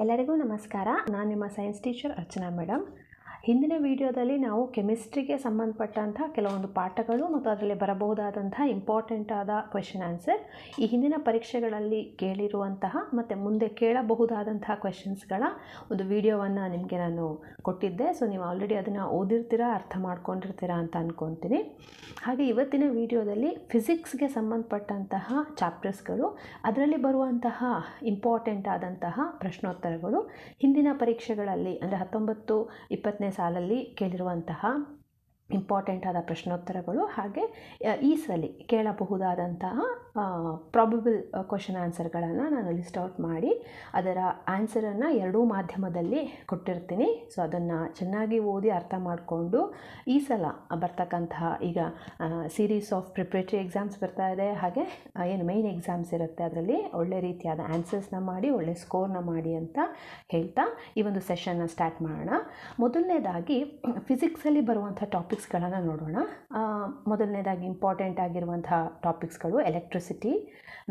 ಎಲ್ಲರಿಗೂ ನಮಸ್ಕಾರ. ನಾನು ನಿಮ್ಮ ಸೈನ್ಸ್ ಟೀಚರ್ ಅರ್ಚನಾ ಮೇಡಮ್. ಹಿಂದಿನ ವಿಡಿಯೋದಲ್ಲಿ ನಾವು ಕೆಮಿಸ್ಟ್ರಿಗೆ ಸಂಬಂಧಪಟ್ಟಂಥ ಕೆಲವೊಂದು ಪಾಠಗಳು ಮತ್ತು ಅದರಲ್ಲಿ ಬರಬಹುದಾದಂಥ ಇಂಪಾರ್ಟೆಂಟ್ ಆದ ಕ್ವೆಶನ್ ಆನ್ಸರ್, ಈ ಹಿಂದಿನ ಪರೀಕ್ಷೆಗಳಲ್ಲಿ ಕೇಳಿರುವಂತಹ ಮತ್ತು ಮುಂದೆ ಕೇಳಬಹುದಾದಂತಹ ಕ್ವೆಶನ್ಸ್ಗಳ ಒಂದು ವಿಡಿಯೋವನ್ನು ನಿಮಗೆ ನಾನು ಕೊಟ್ಟಿದ್ದೆ. ಸೊ ನೀವು ಆಲ್ರೆಡಿ ಅದನ್ನು ಓದಿರ್ತೀರಾ, ಅರ್ಥ ಮಾಡ್ಕೊಂಡಿರ್ತೀರಾ ಅಂತ ಅಂದ್ಕೊತೀನಿ. ಹಾಗೆ ಇವತ್ತಿನ ವಿಡಿಯೋದಲ್ಲಿ ಫಿಸಿಕ್ಸ್ಗೆ ಸಂಬಂಧಪಟ್ಟಂತಹ ಚಾಪ್ಟರ್ಸ್ಗಳು, ಅದರಲ್ಲಿ ಬರುವಂತಹ ಇಂಪಾರ್ಟೆಂಟ್ ಆದಂತಹ ಪ್ರಶ್ನೋತ್ತರಗಳು, ಹಿಂದಿನ ಪರೀಕ್ಷೆಗಳಲ್ಲಿ ಅಂದರೆ 19-20ನೇ ಸಾಲಲ್ಲಿ ಕೇಳಿರುವಂತಹ ಇಂಪಾರ್ಟೆಂಟ್ ಆದ ಪ್ರಶ್ನೋತ್ತರಗಳು, ಹಾಗೆ ಈ ಸಲ ಕೇಳಬಹುದಾದಂತಹ ಪ್ರಾಬಬಲ್ ಕ್ವೆಶನ್ ಆನ್ಸರ್ಗಳನ್ನು ನಾನು ಲಿಸ್ಟ್ ಔಟ್ ಮಾಡಿ ಅದರ ಆನ್ಸರನ್ನು ಎರಡೂ ಮಾಧ್ಯಮದಲ್ಲಿ ಕೊಟ್ಟಿರ್ತೀನಿ. ಸೊ ಅದನ್ನು ಚೆನ್ನಾಗಿ ಓದಿ ಅರ್ಥ ಮಾಡಿಕೊಂಡು ಈ ಸಲ ಬರ್ತಕ್ಕಂತಹ ಈಗ ಸೀರೀಸ್ ಆಫ್ ಪ್ರಿಪ್ರೇಟರಿ ಎಕ್ಸಾಮ್ಸ್ ಬರ್ತಾ ಇದೆ, ಹಾಗೆ ಏನು ಮೈನ್ ಎಕ್ಸಾಮ್ಸ್ ಇರುತ್ತೆ ಅದರಲ್ಲಿ ಒಳ್ಳೆ ರೀತಿಯಾದ ಆನ್ಸರ್ಸ್ನ ಮಾಡಿ ಒಳ್ಳೆ ಸ್ಕೋರ್ನ ಮಾಡಿ ಅಂತ ಹೇಳ್ತಾ ಈ ಒಂದು ಸೆಷನ್ನ ಸ್ಟಾರ್ಟ್ ಮಾಡೋಣ. ಮೊದಲನೇದಾಗಿ ಫಿಸಿಕ್ಸಲ್ಲಿ ಬರುವಂಥ ಟಾಪಿಕ್ಸ್ಗಳನ್ನು ನೋಡೋಣ. ಮೊದಲನೇದಾಗಿ ಇಂಪಾರ್ಟೆಂಟ್ ಆಗಿರುವಂತಹ ಟಾಪಿಕ್ಸ್ಗಳು electricity,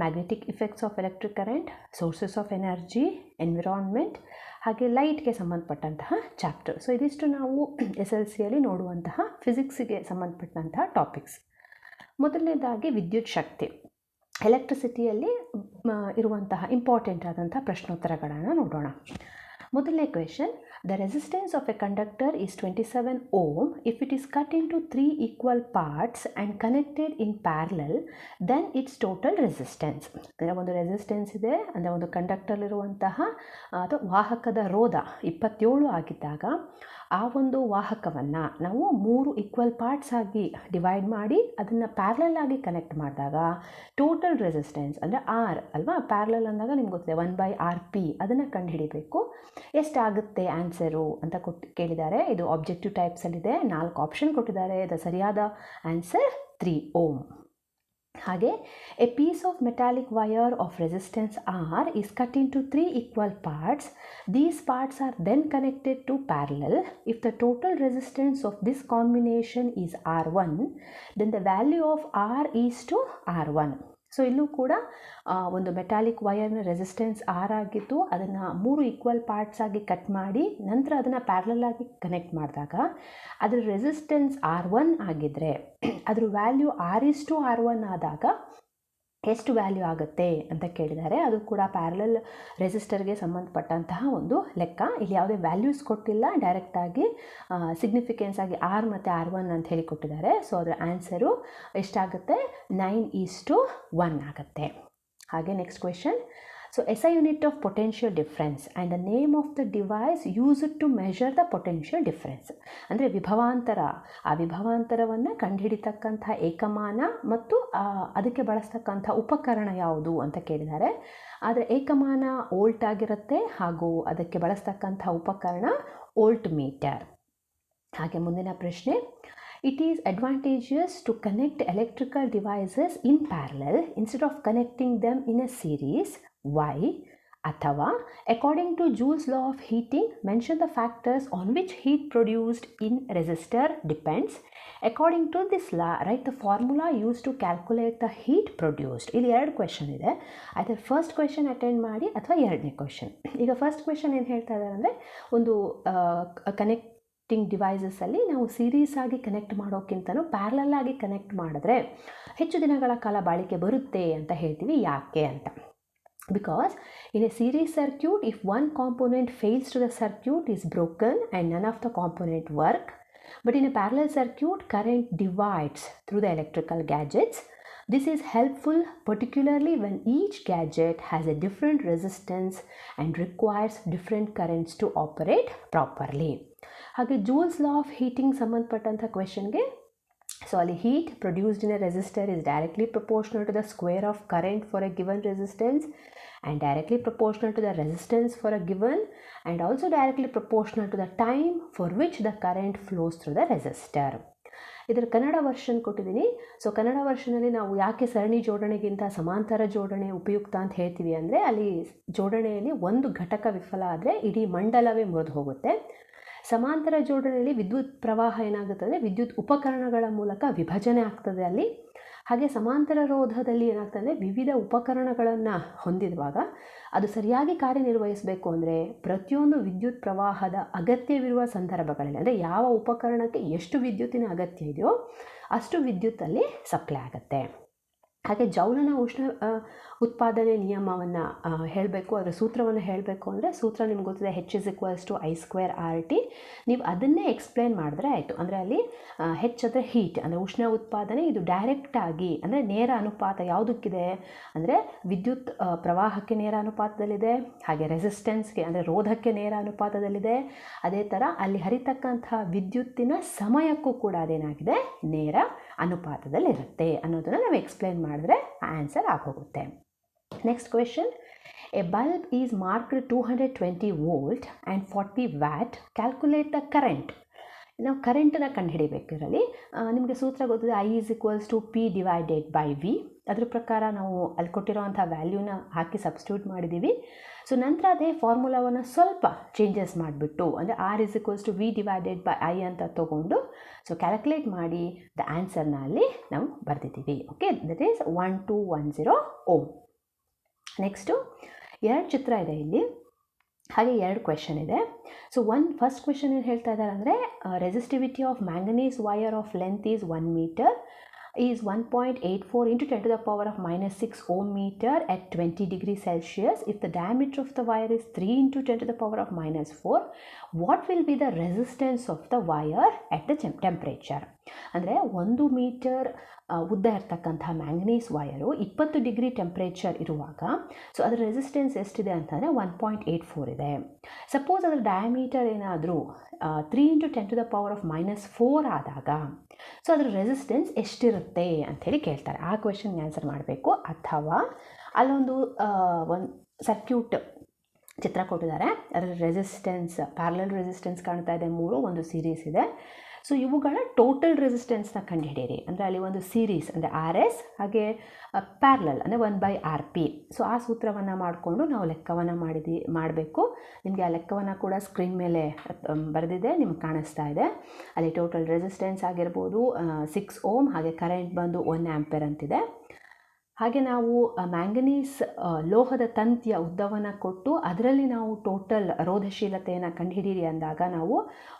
magnetic effects of electric current, sources of energy, environment, ಹಾಗೆ ಲೈಟ್ಗೆ ಸಂಬಂಧಪಟ್ಟಂತಹ ಚಾಪ್ಟರ್. ಸೊ ಇದಿಷ್ಟು ನಾವು SSLCಯಲ್ಲಿ ನೋಡುವಂತಹ ಫಿಸಿಕ್ಸಿಗೆ ಸಂಬಂಧಪಟ್ಟಂತಹ ಟಾಪಿಕ್ಸ್. ಮೊದಲನೇದಾಗಿ ವಿದ್ಯುತ್ ಶಕ್ತಿ, ಎಲೆಕ್ಟ್ರಿಸಿಟಿಯಲ್ಲಿ ಇರುವಂತಹ ಇಂಪಾರ್ಟೆಂಟ್ ಆದಂಥ ಪ್ರಶ್ನೋತ್ತರಗಳನ್ನು ನೋಡೋಣ. ಮೊದಲನೇ question, the resistance of a conductor is 27 ohm if it is cut into 3 equal parts and connected in parallel, then its total resistance. ಅಂದರೆ ಒಂದು ರೆಸಿಸ್ಟೆನ್ಸ್ ಇದೆ, ಅಂದರೆ ಒಂದು ಕಂಡಕ್ಟರ್ಲಿರುವಂತಹ ಅಥವಾ ವಾಹಕದ ರೋಧ 27 ಆಗಿದ್ದಾಗ ಆ ಒಂದು ವಾಹಕವನ್ನು ನಾವು 3 ಈಕ್ವಲ್ ಪಾರ್ಟ್ಸ್ ಆಗಿ ಡಿವೈಡ್ ಮಾಡಿ ಅದನ್ನು ಪ್ಯಾರಲಲ್ ಆಗಿ ಕನೆಕ್ಟ್ ಮಾಡಿದಾಗ ಟೋಟಲ್ ರೆಸಿಸ್ಟೆನ್ಸ್ ಅಂದರೆ ಆರ್ ಅಲ್ವಾ, ಪ್ಯಾರಲಲ್ ಅಂದಾಗ ನಿಮ್ಗೆ ಗೊತ್ತಿದೆ 1/RP, ಅದನ್ನು ಕಂಡುಹಿಡಿಬೇಕು. ಎಷ್ಟಾಗುತ್ತೆ ಆನ್ಸರು ಅಂತ ಕೇಳಿದ್ದಾರೆ. ಇದು ಆಬ್ಜೆಕ್ಟಿವ್ ಟೈಪ್ಸಲ್ಲಿದೆ, 4 ಆಪ್ಷನ್ ಕೊಟ್ಟಿದ್ದಾರೆ. ಅದು ಸರಿಯಾದ ಆನ್ಸರ್ 3 ohm. ಹಾಗೆ a piece of metallic wire of resistance R is cut into 3 equal parts. These parts are then connected to parallel. If the total resistance of this combination is R1, then the value of R is to R1. So ಇಲ್ಲೂ ಕೂಡ ಒಂದು metallic ವೈರ್ನ resistance R ಆಗಿದ್ದು ಅದನ್ನು 3 equal parts ಆಗಿ cut ಮಾಡಿ ನಂತರ ಅದನ್ನು parallel ಆಗಿ ಕನೆಕ್ಟ್ ಮಾಡಿದಾಗ ಅದರ ರೆಸಿಸ್ಟೆನ್ಸ್ R1 ಆಗಿದ್ದರೆ ಅದ್ರ ವ್ಯಾಲ್ಯೂ R1 ಆದಾಗ ಎಷ್ಟು ವ್ಯಾಲ್ಯೂ ಆಗುತ್ತೆ ಅಂತ ಕೇಳಿದ್ದಾರೆ. ಅದು ಕೂಡ ಪ್ಯಾರಲಲ್ ರೆಸಿಸ್ಟರ್ಗೆ ಸಂಬಂಧಪಟ್ಟಂತಹ ಒಂದು ಲೆಕ್ಕ. ಇಲ್ಲಿ ಯಾವುದೇ ವ್ಯಾಲ್ಯೂಸ್ ಕೊಟ್ಟಿಲ್ಲ, ಡೈರೆಕ್ಟಾಗಿ ಸಿಗ್ನಿಫಿಕೆನ್ಸ್ ಆಗಿ ಆರ್ ಮತ್ತು R1 ಅಂತ ಹೇಳಿ ಕೊಟ್ಟಿದ್ದಾರೆ. ಸೊ ಅದರ ಆನ್ಸರು ಎಷ್ಟಾಗುತ್ತೆ, 9:1 ಆಗುತ್ತೆ. ಹಾಗೆ next question, so SI unit of potential difference and the name of the device used to measure the potential difference. ಅಂದರೆ ವಿಭವಾಂತರ, ಆ ವಿಭವಾಂತರವನ್ನು ಕಂಡುಹಿಡಿತಕ್ಕಂಥ ಏಕಮಾನ ಮತ್ತು ಅದಕ್ಕೆ ಬಳಸ್ತಕ್ಕಂಥ ಉಪಕರಣ ಯಾವುದು ಅಂತ ಕೇಳಿದ್ದಾರೆ. ಆದರೆ ಏಕಮಾನ ವೋಲ್ಟ್ ಆಗಿರುತ್ತೆ ಹಾಗೂ ಅದಕ್ಕೆ ಬಳಸ್ತಕ್ಕಂಥ ಉಪಕರಣ ವೋಲ್ಟ್ ಮೀಟರ್. ಹಾಗೆ ಮುಂದಿನ ಪ್ರಶ್ನೆ, it is advantageous to connect electrical devices in parallel instead of connecting them in a series. Why? ಅಥವಾ according to Joule's law of heating, mention the factors on which heat produced in resistor depends. According to this law, write the formula used to calculate the heat produced. ಇಲ್ಲಿ 2 question ಇದೆ, ಅದರ first question attend ಮಾಡಿ ಅಥವಾ ಎರಡನೇ question. ಈಗ first question ಏನು ಹೇಳ್ತಾ ಇದ್ದಾರೆ ಅಂದರೆ, ಒಂದು ಕನೆಕ್ಟಿಂಗ್ ಡಿವೈಸಸ್ಸಲ್ಲಿ ನಾವು ಸೀರೀಸ್ ಆಗಿ ಕನೆಕ್ಟ್ ಮಾಡೋಕ್ಕಿಂತಲೂ ಪ್ಯಾರಲಲ್ ಆಗಿ ಕನೆಕ್ಟ್ ಮಾಡಿದ್ರೆ ಹೆಚ್ಚು ದಿನಗಳ ಕಾಲ ಬಾಳಿಕೆ ಬರುತ್ತೆ ಅಂತ ಹೇಳ್ತೀವಿ. ಯಾಕೆ ಅಂತ, because in a series circuit, if one component fails to the circuit is broken and none of the component work. But in a parallel circuit, current divides through the electrical gadgets. This is helpful particularly when each gadget has a different resistance and requires different currents to operate properly. ಹಾಗೆ Jules law of heating ಸಂಬಂಧಪಟ್ಟಂಥ ಕ್ವೆಶನ್ಗೆ, so ಅಲ್ಲಿ heat produced in a resistor is directly proportional to the square of current for a given resistance and directly proportional to the resistance for a given and also directly proportional to the time for which the current flows through the resistor. ಇದರ Kannada version ಕೊಟ್ಟಿದ್ದೀನಿ. So Kannada ವರ್ಷನಲ್ಲಿ ನಾವು ಯಾಕೆ ಸರಣಿ ಜೋಡಣೆಗಿಂತ ಸಮಾಂತರ ಜೋಡಣೆ ಉಪಯುಕ್ತ ಅಂತ ಹೇಳ್ತೀವಿ ಅಂದರೆ, ಅಲ್ಲಿ ಜೋಡಣೆಯಲ್ಲಿ ಒಂದು ಘಟಕ ವಿಫಲ ಆದರೆ ಇಡೀ ಮಂಡಲವೇ ಮುರಿದು ಹೋಗುತ್ತೆ. ಸಮಾಂತರ ಜೋಡಣೆಯಲ್ಲಿ ವಿದ್ಯುತ್ ಪ್ರವಾಹ ಏನಾಗುತ್ತದೆ, ವಿದ್ಯುತ್ ಉಪಕರಣಗಳ ಮೂಲಕ ವಿಭಜನೆ ಆಗ್ತದೆ ಅಲ್ಲಿ. ಹಾಗೆ ಸಮಾಂತರ ರೋಧದಲ್ಲಿ ಏನಾಗ್ತದೆ, ವಿವಿಧ ಉಪಕರಣಗಳನ್ನು ಹೊಂದಿರುವಾಗ ಅದು ಸರಿಯಾಗಿ ಕಾರ್ಯನಿರ್ವಹಿಸಬೇಕು ಅಂದರೆ ಪ್ರತಿಯೊಂದು ವಿದ್ಯುತ್ ಪ್ರವಾಹದ ಅಗತ್ಯವಿರುವ ಸಂದರ್ಭಗಳಲ್ಲಿ, ಅಂದರೆ ಯಾವ ಉಪಕರಣಕ್ಕೆ ಎಷ್ಟು ವಿದ್ಯುತ್ತಿನ ಅಗತ್ಯ ಇದೆಯೋ ಅಷ್ಟು ವಿದ್ಯುತ್ತಲ್ಲಿ ಸಪ್ಲೈ ಆಗುತ್ತೆ. ಹಾಗೆ ಜೌಲನ ಉಷ್ಣ ಉತ್ಪಾದನೆ ನಿಯಮವನ್ನು ಹೇಳಬೇಕು, ಅದರ ಸೂತ್ರವನ್ನು ಹೇಳಬೇಕು ಅಂದರೆ ಸೂತ್ರ ನಿಮ್ಗೆ ಗೊತ್ತಿದೆ, H=I²RT. ನೀವು ಅದನ್ನೇ ಎಕ್ಸ್ಪ್ಲೇನ್ ಮಾಡಿದ್ರೆ ಆಯಿತು. ಅಂದರೆ ಅಲ್ಲಿ H ಅಂದರೆ ಹೀಟ್, ಅಂದರೆ ಉಷ್ಣ ಉತ್ಪಾದನೆ, ಇದು ಡೈರೆಕ್ಟಾಗಿ ಅಂದರೆ ನೇರ ಅನುಪಾತ ಯಾವುದಕ್ಕಿದೆ ಅಂದರೆ ವಿದ್ಯುತ್ ಪ್ರವಾಹಕ್ಕೆ ನೇರ ಅನುಪಾತದಲ್ಲಿದೆ, ಹಾಗೆ ರೆಸಿಸ್ಟೆನ್ಸ್ಗೆ ಅಂದರೆ ರೋಧಕ್ಕೆ ನೇರ ಅನುಪಾತದಲ್ಲಿದೆ. ಅದೇ ಥರ ಅಲ್ಲಿ ಹರಿತಕ್ಕಂಥ ವಿದ್ಯುತ್ತಿನ ಸಮಯಕ್ಕೂ ಕೂಡ ಅದೇನಾಗಿದೆ, ನೇರ ಅನುಪಾತದಲ್ಲಿರುತ್ತೆ ಅನ್ನೋದನ್ನು ನಾವು ಎಕ್ಸ್ಪ್ಲೇನ್ ಮಾಡಿದ್ರೆ ಆನ್ಸರ್ ಆಗೋಗುತ್ತೆ. Next question, A bulb is marked 220 volt and 40 watt, calculate the current. ನಾವು ಕರೆಂಟನ್ನು ಕಂಡುಹಿಡಿಬೇಕು. ಇದರಲ್ಲಿ ನಿಮಗೆ ಸೂತ್ರ ಗೊತ್ತಿದೆ, I=P/V. ಅದ್ರ ಪ್ರಕಾರ ನಾವು ಅಲ್ಲಿ ಕೊಟ್ಟಿರೋವಂಥ ವ್ಯಾಲ್ಯೂನ ಹಾಕಿ ಸಬ್ಸ್ಟಿಟ್ಯೂಟ್ ಮಾಡಿದ್ದೀವಿ. ಸೊ ನಂತರ ಅದೇ ಫಾರ್ಮುಲಾವನ್ನು ಸ್ವಲ್ಪ ಚೇಂಜಸ್ ಮಾಡಿಬಿಟ್ಟು ಅಂದರೆ R=V/I ಅಂತ ತೊಗೊಂಡು ಸೊ ಕ್ಯಾಲ್ಕುಲೇಟ್ ಮಾಡಿ ದ ಆನ್ಸರ್ನ ಅಲ್ಲಿ ನಾವು ಬರೆದಿದ್ದೀವಿ. Okay, that is 1210 Ω. ನೆಕ್ಸ್ಟು 2 ಚಿತ್ರ ಇದೆ ಇಲ್ಲಿ, ಹಾಗೆ 2 ಕ್ವೆಶನ್ ಇದೆ. ಸೊ ಫಸ್ಟ್ ಕ್ವೆಶನ್ ಏನು ಹೇಳ್ತಾ ಇದ್ದಾರೆ ಅಂದರೆ, resistivity of manganese wire of length is 1 metre is 1.84 into 10 to the power of -6 ohm meter at 20 degrees Celsius. If the diameter of the wire is 3 into 10 to the power of -4, what will be the resistance of the wire at the temperature? ಅಂದರೆ 1 metre ಉದ್ದ ಇರ್ತಕ್ಕಂಥ manganese wire 20 degree temperature ಇರುವಾಗ so ಅದರ resistance ಎಷ್ಟಿದೆ ಅಂತಂದರೆ 1.84 ಇದೆ. Suppose ಅದರ diameter ಏನಾದರೂ 3 into 10 to the power of -4 ಆದಾಗ ಸೊ ಅದರ ರೆಸಿಸ್ಟೆನ್ಸ್ ಎಷ್ಟಿರುತ್ತೆ ಅಂಥೇಳಿ ಕೇಳ್ತಾರೆ. ಆ ಕ್ವೆಶನ್ಗೆ ಆನ್ಸರ್ ಮಾಡಬೇಕು. ಅಥವಾ ಅಲ್ಲೊಂದು ಒಂದು ಸರ್ಕ್ಯೂಟ್ ಚಿತ್ರ ಕೊಟ್ಟಿದ್ದಾರೆ, ಅದರ ರೆಸಿಸ್ಟೆನ್ಸ್ ಪ್ಯಾರಲಲ್ ರೆಸಿಸ್ಟೆನ್ಸ್ ಕಾಣ್ತಾ ಇದೆ 3, ಒಂದು ಸೀರೀಸ್ ಇದೆ. ಸೊ ಇವುಗಳ ಟೋಟಲ್ ರೆಸಿಸ್ಟೆನ್ಸ್ನ ಕಂಡುಹಿಡಿಯಿರಿ. ಅಂದರೆ ಅಲ್ಲಿ ಒಂದು ಸೀರೀಸ್ ಅಂದರೆ RS ಹಾಗೆ ಪ್ಯಾರಲಲ್ ಅಂದರೆ 1/RP. ಸೊ ಆ ಸೂತ್ರವನ್ನು ಮಾಡಿಕೊಂಡು ನಾವು ಲೆಕ್ಕವನ್ನು ಮಾಡಬೇಕು. ನಿಮಗೆ ಆ ಲೆಕ್ಕವನ್ನು ಕೂಡ ಸ್ಕ್ರೀನ್ ಮೇಲೆ ಬರೆದಿದೆ, ನಿಮ್ಗೆ ಕಾಣಿಸ್ತಾ ಇದೆ. ಅಲ್ಲಿ ಟೋಟಲ್ ರೆಸಿಸ್ಟೆನ್ಸ್ ಆಗಿರ್ಬೋದು 6 ಓಮ್, ಹಾಗೆ ಕರೆಂಟ್ ಬಂದು 1 ಆಂಪೇರ್ ಅಂತಿದೆ. ಹಾಗೆ ನಾವು ಮ್ಯಾಂಗನೀಸ್ ಲೋಹದ ತಂತಿಯ ಉದ್ದವನ್ನು ಕೊಟ್ಟು ಅದರಲ್ಲಿ ನಾವು ಟೋಟಲ್ ರೋಧಶೀಲತೆಯನ್ನು ಕಂಡುಹಿಡಿಯಿರಿ ಅಂದಾಗ ನಾವು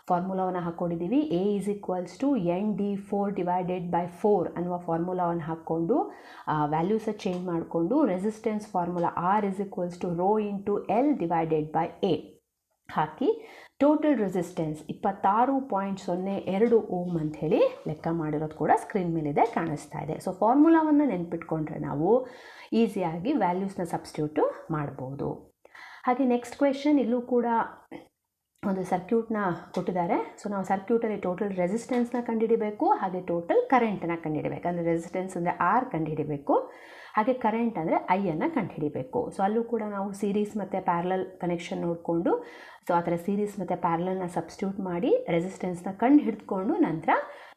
ಫಾರ್ಮುಲಾವನ್ನು ಹಾಕ್ಕೊಂಡಿದ್ದೀವಿ. A=ND4/4 ಅನ್ನುವ ಫಾರ್ಮುಲಾವನ್ನು ಹಾಕ್ಕೊಂಡು ವ್ಯಾಲ್ಯೂಸ ಚೇಂಜ್ ಮಾಡಿಕೊಂಡು ರೆಸಿಸ್ಟೆನ್ಸ್ ಫಾರ್ಮುಲಾ R=ρ×L/A ಹಾಕಿ ಟೋಟಲ್ ರೆಸಿಸ್ಟೆನ್ಸ್ 26.02 ಓಮ್ ಅಂಥೇಳಿ ಲೆಕ್ಕ ಮಾಡಿರೋದು ಕೂಡ ಸ್ಕ್ರೀನ್ ಮೇಲಿದೆ, ಕಾಣಿಸ್ತಾ ಇದೆ. ಸೊ ಫಾರ್ಮುಲಾವನ್ನು ನೆನ್ಪಿಟ್ಕೊಂಡ್ರೆ ನಾವು ಈಸಿಯಾಗಿ ವ್ಯಾಲ್ಯೂಸ್ನ ಸಬ್ಸ್ಟಿಟ್ಯೂಟು ಮಾಡ್ಬೋದು. ಹಾಗೆ ನೆಕ್ಸ್ಟ್ ಕ್ವೆಶನ್, ಇಲ್ಲೂ ಕೂಡ ಒಂದು ಸರ್ಕ್ಯೂಟ್ನ ಕೊಟ್ಟಿದ್ದಾರೆ. ಸೊ ನಾವು ಸರ್ಕ್ಯೂಟಲ್ಲಿ ಟೋಟಲ್ ರೆಸಿಸ್ಟೆನ್ಸ್ನ ಕಂಡುಹಿಡಿಬೇಕು, ಹಾಗೆ ಟೋಟಲ್ ಕರೆಂಟನ್ನು ಕಂಡುಹಿಡಿಬೇಕು. ಅಂದರೆ ರೆಸಿಸ್ಟೆನ್ಸ್ ಅಂದರೆ R ಕಂಡುಹಿಡಿಬೇಕು, ಹಾಗೆ ಕರೆಂಟ್ ಅಂದರೆ ಐಯನ್ನು ಕಂಡುಹಿಡಿಬೇಕು. ಸೊ ಅಲ್ಲೂ ಕೂಡ ನಾವು ಸೀರೀಸ್ ಮತ್ತು ಪ್ಯಾರಲಲ್ ಕನೆಕ್ಷನ್ ನೋಡಿಕೊಂಡು ಸೊ ಆ ಥರ ಸೀರೀಸ್ ಮತ್ತು ಪ್ಯಾರಲಲ್ನ ಸಬ್ಸ್ಟಿಟ್ಯೂಟ್ ಮಾಡಿ ರೆಸಿಸ್ಟೆನ್ಸ್ನ ಕಂಡು ಹಿಡಿದುಕೊಂಡು ನಂತರ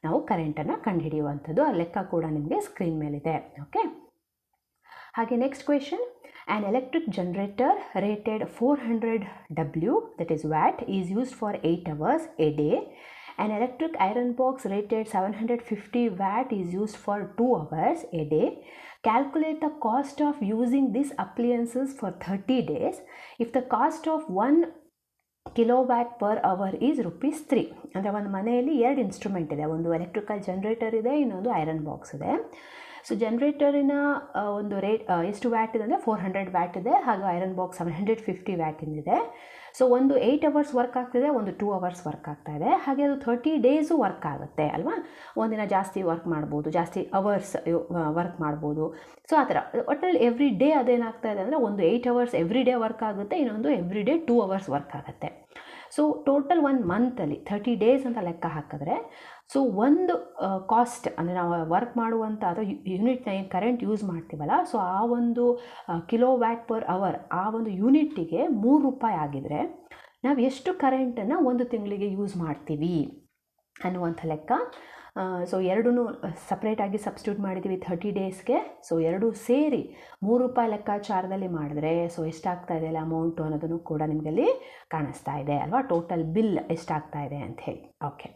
ನಾವು ಕರೆಂಟನ್ನು ಕಂಡುಹಿಡಿಯುವಂಥದ್ದು. ಆ ಲೆಕ್ಕ ಕೂಡ ನಿಮಗೆ ಸ್ಕ್ರೀನ್ ಮೇಲಿದೆ. ಓಕೆ, ಹಾಗೆ next question, an electric generator rated 400 W, that is watt, is used for 8 hours a day. An electric iron box rated 750 watt is used for 2 hours a day. Calculate the cost of using these appliances for 30 days. If the cost of 1 kilowatt per hour is ₹3. ಅಂದರೆ ಒಂದು ಮನೆಯಲ್ಲಿ 2 instrument ಇದೆ, ಒಂದು electrical generator ಇದೆ, ಇನ್ನೊಂದು iron box ಇದೆ. So ಜನರೇಟರಿನ ಒಂದು rate ಎಷ್ಟು ವ್ಯಾಟ್ ಇದೆ ಅಂದರೆ 400 ವ್ಯಾಟ್ ಇದೆ, ಹಾಗೂ ಐರನ್ ಬಾಕ್ಸ್ 750 ವ್ಯಾಟಿಂದಿದೆ. ಸೊ ಒಂದು 8 ಅವರ್ಸ್ ವರ್ಕ್ ಆಗ್ತಿದೆ, ಒಂದು 2 ಅವರ್ಸ್ ವರ್ಕ್ ಆಗ್ತಾ ಇದೆ. ಹಾಗೆ ಅದು 30 ಡೇಸು ವರ್ಕ್ ಆಗುತ್ತೆ ಅಲ್ವಾ. ಒಂದಿನ ಜಾಸ್ತಿ ವರ್ಕ್ ಮಾಡ್ಬೋದು, ಜಾಸ್ತಿ ಅವರ್ಸ್ ವರ್ಕ್ ಮಾಡ್ಬೋದು. ಸೊ ಆ ಥರ ಒಟ್ಟಲ್ಲಿ ಎವ್ರಿ ಡೇ ಅದೇನಾಗ್ತಾ ಇದೆ ಅಂದರೆ ಒಂದು 8 ಅವರ್ಸ್ ಎವ್ರಿ ಡೇ ವರ್ಕ್ ಆಗುತ್ತೆ, ಇನ್ನೊಂದು ಎವ್ರಿ ಡೇ 2 ಅವರ್ಸ್ ವರ್ಕ್ ಆಗುತ್ತೆ. ಸೊ ಟೋಟಲ್ 1 ಮಂತಲ್ಲಿ 30 ಡೇಸ್ ಅಂತ ಲೆಕ್ಕ ಹಾಕಿದ್ರೆ ಸೊ ಒಂದು ಕಾಸ್ಟ್ ಅಂದರೆ ನಾವು ವರ್ಕ್ ಮಾಡುವಂಥ ಅಥವಾ ಯೂನಿಟ್ನ ಏನು ಕರೆಂಟ್ ಯೂಸ್ ಮಾಡ್ತೀವಲ್ಲ, ಸೊ ಆ ಒಂದು ಕಿಲೋ ವ್ಯಾಟ್ ಪರ್ ಅವರ್ ಆ ಒಂದು ಯೂನಿಟ್ಟಿಗೆ ₹3 ಆಗಿದರೆ ನಾವು ಎಷ್ಟು ಕರೆಂಟನ್ನು ಒಂದು ತಿಂಗಳಿಗೆ ಯೂಸ್ ಮಾಡ್ತೀವಿ ಅನ್ನುವಂಥ ಲೆಕ್ಕ. ಸೊ ಎರಡೂ ಸಪ್ರೇಟಾಗಿ ಸಬ್ಸ್ಟಿಟ್ಯೂಟ್ ಮಾಡಿದ್ದೀವಿ 30 ಡೇಸ್ಗೆ. ಸೊ ಎರಡೂ ಸೇರಿ ₹3 ಲೆಕ್ಕಾಚಾರದಲ್ಲಿ ಮಾಡಿದ್ರೆ ಸೊ ಎಷ್ಟಾಗ್ತಾ ಇದೆ ಅಲ್ಲ ಅಮೌಂಟು ಅನ್ನೋದನ್ನು ಕೂಡ ನಿಮಗಲ್ಲಿ ಕಾಣಿಸ್ತಾ ಇದೆ ಅಲ್ವಾ, ಟೋಟಲ್ ಬಿಲ್ ಎಷ್ಟಾಗ್ತಾ ಇದೆ ಅಂಥೇಳಿ. ಓಕೆ,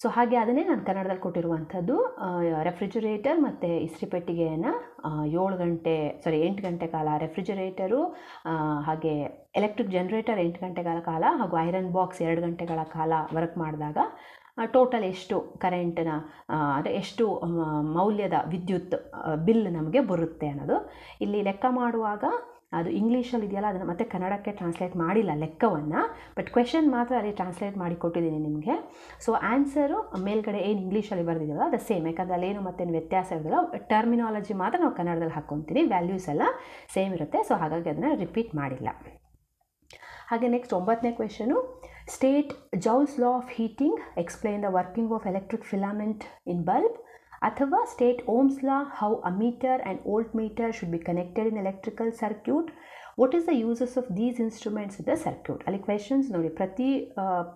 ಸೊ ಹಾಗೆ ಅದನ್ನೇ ನಾನು ಕನ್ನಡದಲ್ಲಿ ಕೊಟ್ಟಿರುವಂಥದ್ದು. ರೆಫ್ರಿಜರೇಟರ್ ಮತ್ತು ಇಸ್ತ್ರಿಪೆಟ್ಟಿಗೆಯನ್ನು 8 ಗಂಟೆ ಕಾಲ ರೆಫ್ರಿಜರೇಟರು, ಹಾಗೆ ಎಲೆಕ್ಟ್ರಿಕ್ ಜನರೇಟರ್ 8 ಗಂಟೆಗಳ ಕಾಲ ಹಾಗೂ ಐರನ್ ಬಾಕ್ಸ್ 2 ಗಂಟೆಗಳ ಕಾಲ ವರ್ಕ್ ಮಾಡಿದಾಗ ಟೋಟಲ್ ಎಷ್ಟು ಕರೆಂಟ್ನ ಅಂದರೆ ಎಷ್ಟು ಮೌಲ್ಯದ ವಿದ್ಯುತ್ ಬಿಲ್ ನಮಗೆ ಬರುತ್ತೆ ಅನ್ನೋದು. ಇಲ್ಲಿ ಲೆಕ್ಕ ಮಾಡುವಾಗ ಅದು ಇಂಗ್ಲೀಷಲ್ಲಿ ಇದೆಯಲ್ಲ, ಅದನ್ನು ಮತ್ತೆ ಕನ್ನಡಕ್ಕೆ ಟ್ರಾನ್ಸ್ಲೇಟ್ ಮಾಡಿಲ್ಲ ಲೆಕ್ಕವನ್ನು, ಬಟ್ ಕ್ವೆಶನ್ ಮಾತ್ರ ಅಲ್ಲಿ ಟ್ರಾನ್ಸ್ಲೇಟ್ ಮಾಡಿ ಕೊಟ್ಟಿದ್ದೀನಿ ನಿಮಗೆ. ಸೊ ಆನ್ಸರು ಮೇಲ್ಗಡೆ ಏನು ಇಂಗ್ಲೀಷಲ್ಲಿ ಬರೆದಿದೆಯಲ್ಲ ಅದು ಸೇಮ್, ಯಾಕಂದರೆ ಅಲ್ಲೇನು ಮತ್ತೇನು ವ್ಯತ್ಯಾಸ ಇರೋದಿಲ್ಲ. ಟರ್ಮಿನಾಲಜಿ ಮಾತ್ರ ನಾವು ಕನ್ನಡದಲ್ಲಿ ಹಾಕ್ಕೊತೀವಿ, ವ್ಯಾಲ್ಯೂಸ್ ಎಲ್ಲ ಸೇಮ್ ಇರುತ್ತೆ. ಸೊ ಹಾಗಾಗಿ ಅದನ್ನು ರಿಪೀಟ್ ಮಾಡಿಲ್ಲ. ಹಾಗೆ ನೆಕ್ಸ್ಟ್ 9ನೇ question, state Joule's law of heating, explain the working of electric filament in bulb, ಅಥವಾ state Ohm's law, how ammeter and voltmeter should be connected in electrical circuit, what is the uses of these instruments in the circuit. ಅಲ್ಲಿ questions ನೋಡಿ, ಪ್ರತಿ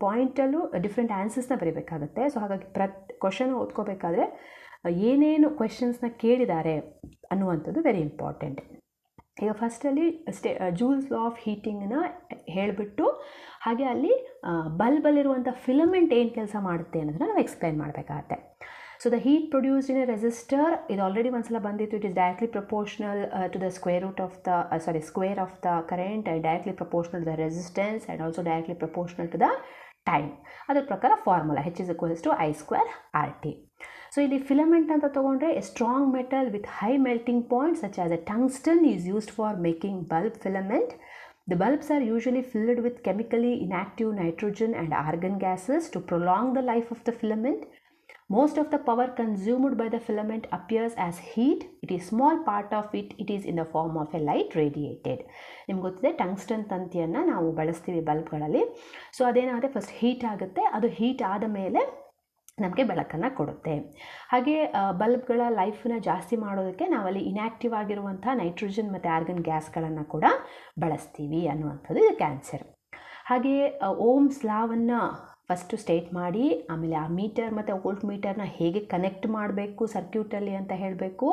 ಪಾಯಿಂಟಲ್ಲೂ different ಆನ್ಸರ್ಸ್ನ ಬರೀಬೇಕಾಗುತ್ತೆ. So ಹಾಗಾಗಿ question ಓದ್ಕೋಬೇಕಾದ್ರೆ ಏನೇನು ಕ್ವೆಶನ್ಸ್ನ ಕೇಳಿದ್ದಾರೆ ಅನ್ನುವಂಥದ್ದು ವೆರಿ ಇಂಪಾರ್ಟೆಂಟ್. ಈಗ ಫಸ್ಟಲ್ಲಿ ಜೂಲ್ಸ್ ಲಾ ಆಫ್ ಹೀಟಿಂಗ್ನ ಹೇಳಿಬಿಟ್ಟು ಹಾಗೆ ಅಲ್ಲಿ ಬಲ್ಬಲ್ಲಿರುವಂಥ ಫಿಲಮೆಂಟ್ ಏನು ಕೆಲಸ ಮಾಡುತ್ತೆ ಅನ್ನೋದನ್ನ ನಾವು ಎಕ್ಸ್ಪ್ಲೈನ್ ಮಾಡಬೇಕಾಗತ್ತೆ. So the heat produced in a resistor, ಇದು ಆಲ್ರೆಡಿ ಒಂದ್ಸಲ ಬಂದಿತ್ತು. It is directly proportional to the square of the current, and directly proportional to the resistance, and also directly proportional to the time. ಅದರ ಪ್ರಕಾರ formula H=I²RT. So ಇಲ್ಲಿ filament ಅಂತ ತೊಗೊಂಡ್ರೆ a strong metal with high melting point such as a tungsten is used for making bulb filament. The bulbs are usually filled with chemically inactive nitrogen and argon gases to prolong the life of the filament. Most of the power consumed by the filament appears as heat. It is small part of it is in the form of a light radiated. ನಿಮ್ಗೆ ಗೊತ್ತಿದೆ tungsten ತಂತಿಯನ್ನು ನಾವು ಬಳಸ್ತೀವಿ ಬಲ್ಬ್ಗಳಲ್ಲಿ. So ಅದೇನಾಗುತ್ತೆ, first heat ಆಗುತ್ತೆ, ಅದು heat ಆದ ಮೇಲೆ ನಮಗೆ ಬೆಳಕನ್ನು ಕೊಡುತ್ತೆ. ಹಾಗೆ ಬಲ್ಬ್ಗಳ ಲೈಫನ್ನ ಜಾಸ್ತಿ ಮಾಡೋದಕ್ಕೆ ನಾವಲ್ಲಿ ಇನ್ಯಾಕ್ಟಿವ್ ಆಗಿರುವಂಥ ನೈಟ್ರೋಜನ್ ಮತ್ತು ಆರ್ಗನ್ ಗ್ಯಾಸ್ಗಳನ್ನು ಕೂಡ ಬಳಸ್ತೀವಿ ಅನ್ನುವಂಥದ್ದು ಇದಕ್ಕೆ ಆನ್ಸರ್. ಹಾಗೆ ಓಮ್ಸ್ ಲಾವನ್ನು ಫಸ್ಟು ಸ್ಟೇಟ್ ಮಾಡಿ, ಆಮೇಲೆ ಆ ಮೀಟರ್ ಮತ್ತು ವೋಲ್ಟ್ ಮೀಟರ್ನ ಹೇಗೆ ಕನೆಕ್ಟ್ ಮಾಡಬೇಕು ಸರ್ಕ್ಯೂಟಲ್ಲಿ ಅಂತ ಹೇಳಬೇಕು.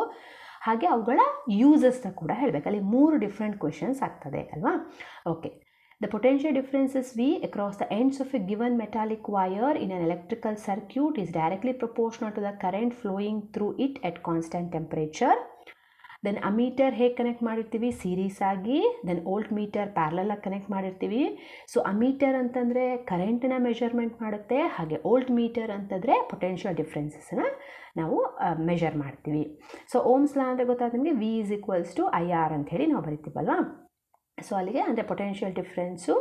ಹಾಗೆ ಅವುಗಳ ಯೂಸಸ್ನ ಕೂಡ ಹೇಳಬೇಕು. ಅಲ್ಲಿ 3 ಡಿಫ್ರೆಂಟ್ ಕ್ವೆಶನ್ಸ್ ಆಗ್ತದೆ ಅಲ್ವಾ. Okay, the potential differences V across the ends of a given metallic wire in an electrical circuit is directly proportional to the current flowing through it at constant temperature. Then ammeter ಹೇಗೆ connect ಮಾಡಿರ್ತೀವಿ, series ಆಗಿ. Then volt meter parallel ಆಗಿ connect ಮಾಡಿರ್ತೀವಿ. So ammeter ಅಂತಂದರೆ ಕರೆಂಟನ್ನ measurement ಮಾಡುತ್ತೆ, ಹಾಗೆ volt meter ಅಂತಂದರೆ potential ಡಿಫ್ರೆನ್ಸಸ್ನ ನಾವು ಮೆಷರ್ ಮಾಡ್ತೀವಿ. ಸೊ ಓಮ್ಸ್ ಲಾ ಅಂದರೆ ಗೊತ್ತಾದ ನಿಮಗೆ V=IR ಅಂಥೇಳಿ ನಾವು ಬರಿತೀವಲ್ವಾ. ಸೊ ಅಲ್ಲಿಗೆ ಅಂದರೆ potential difference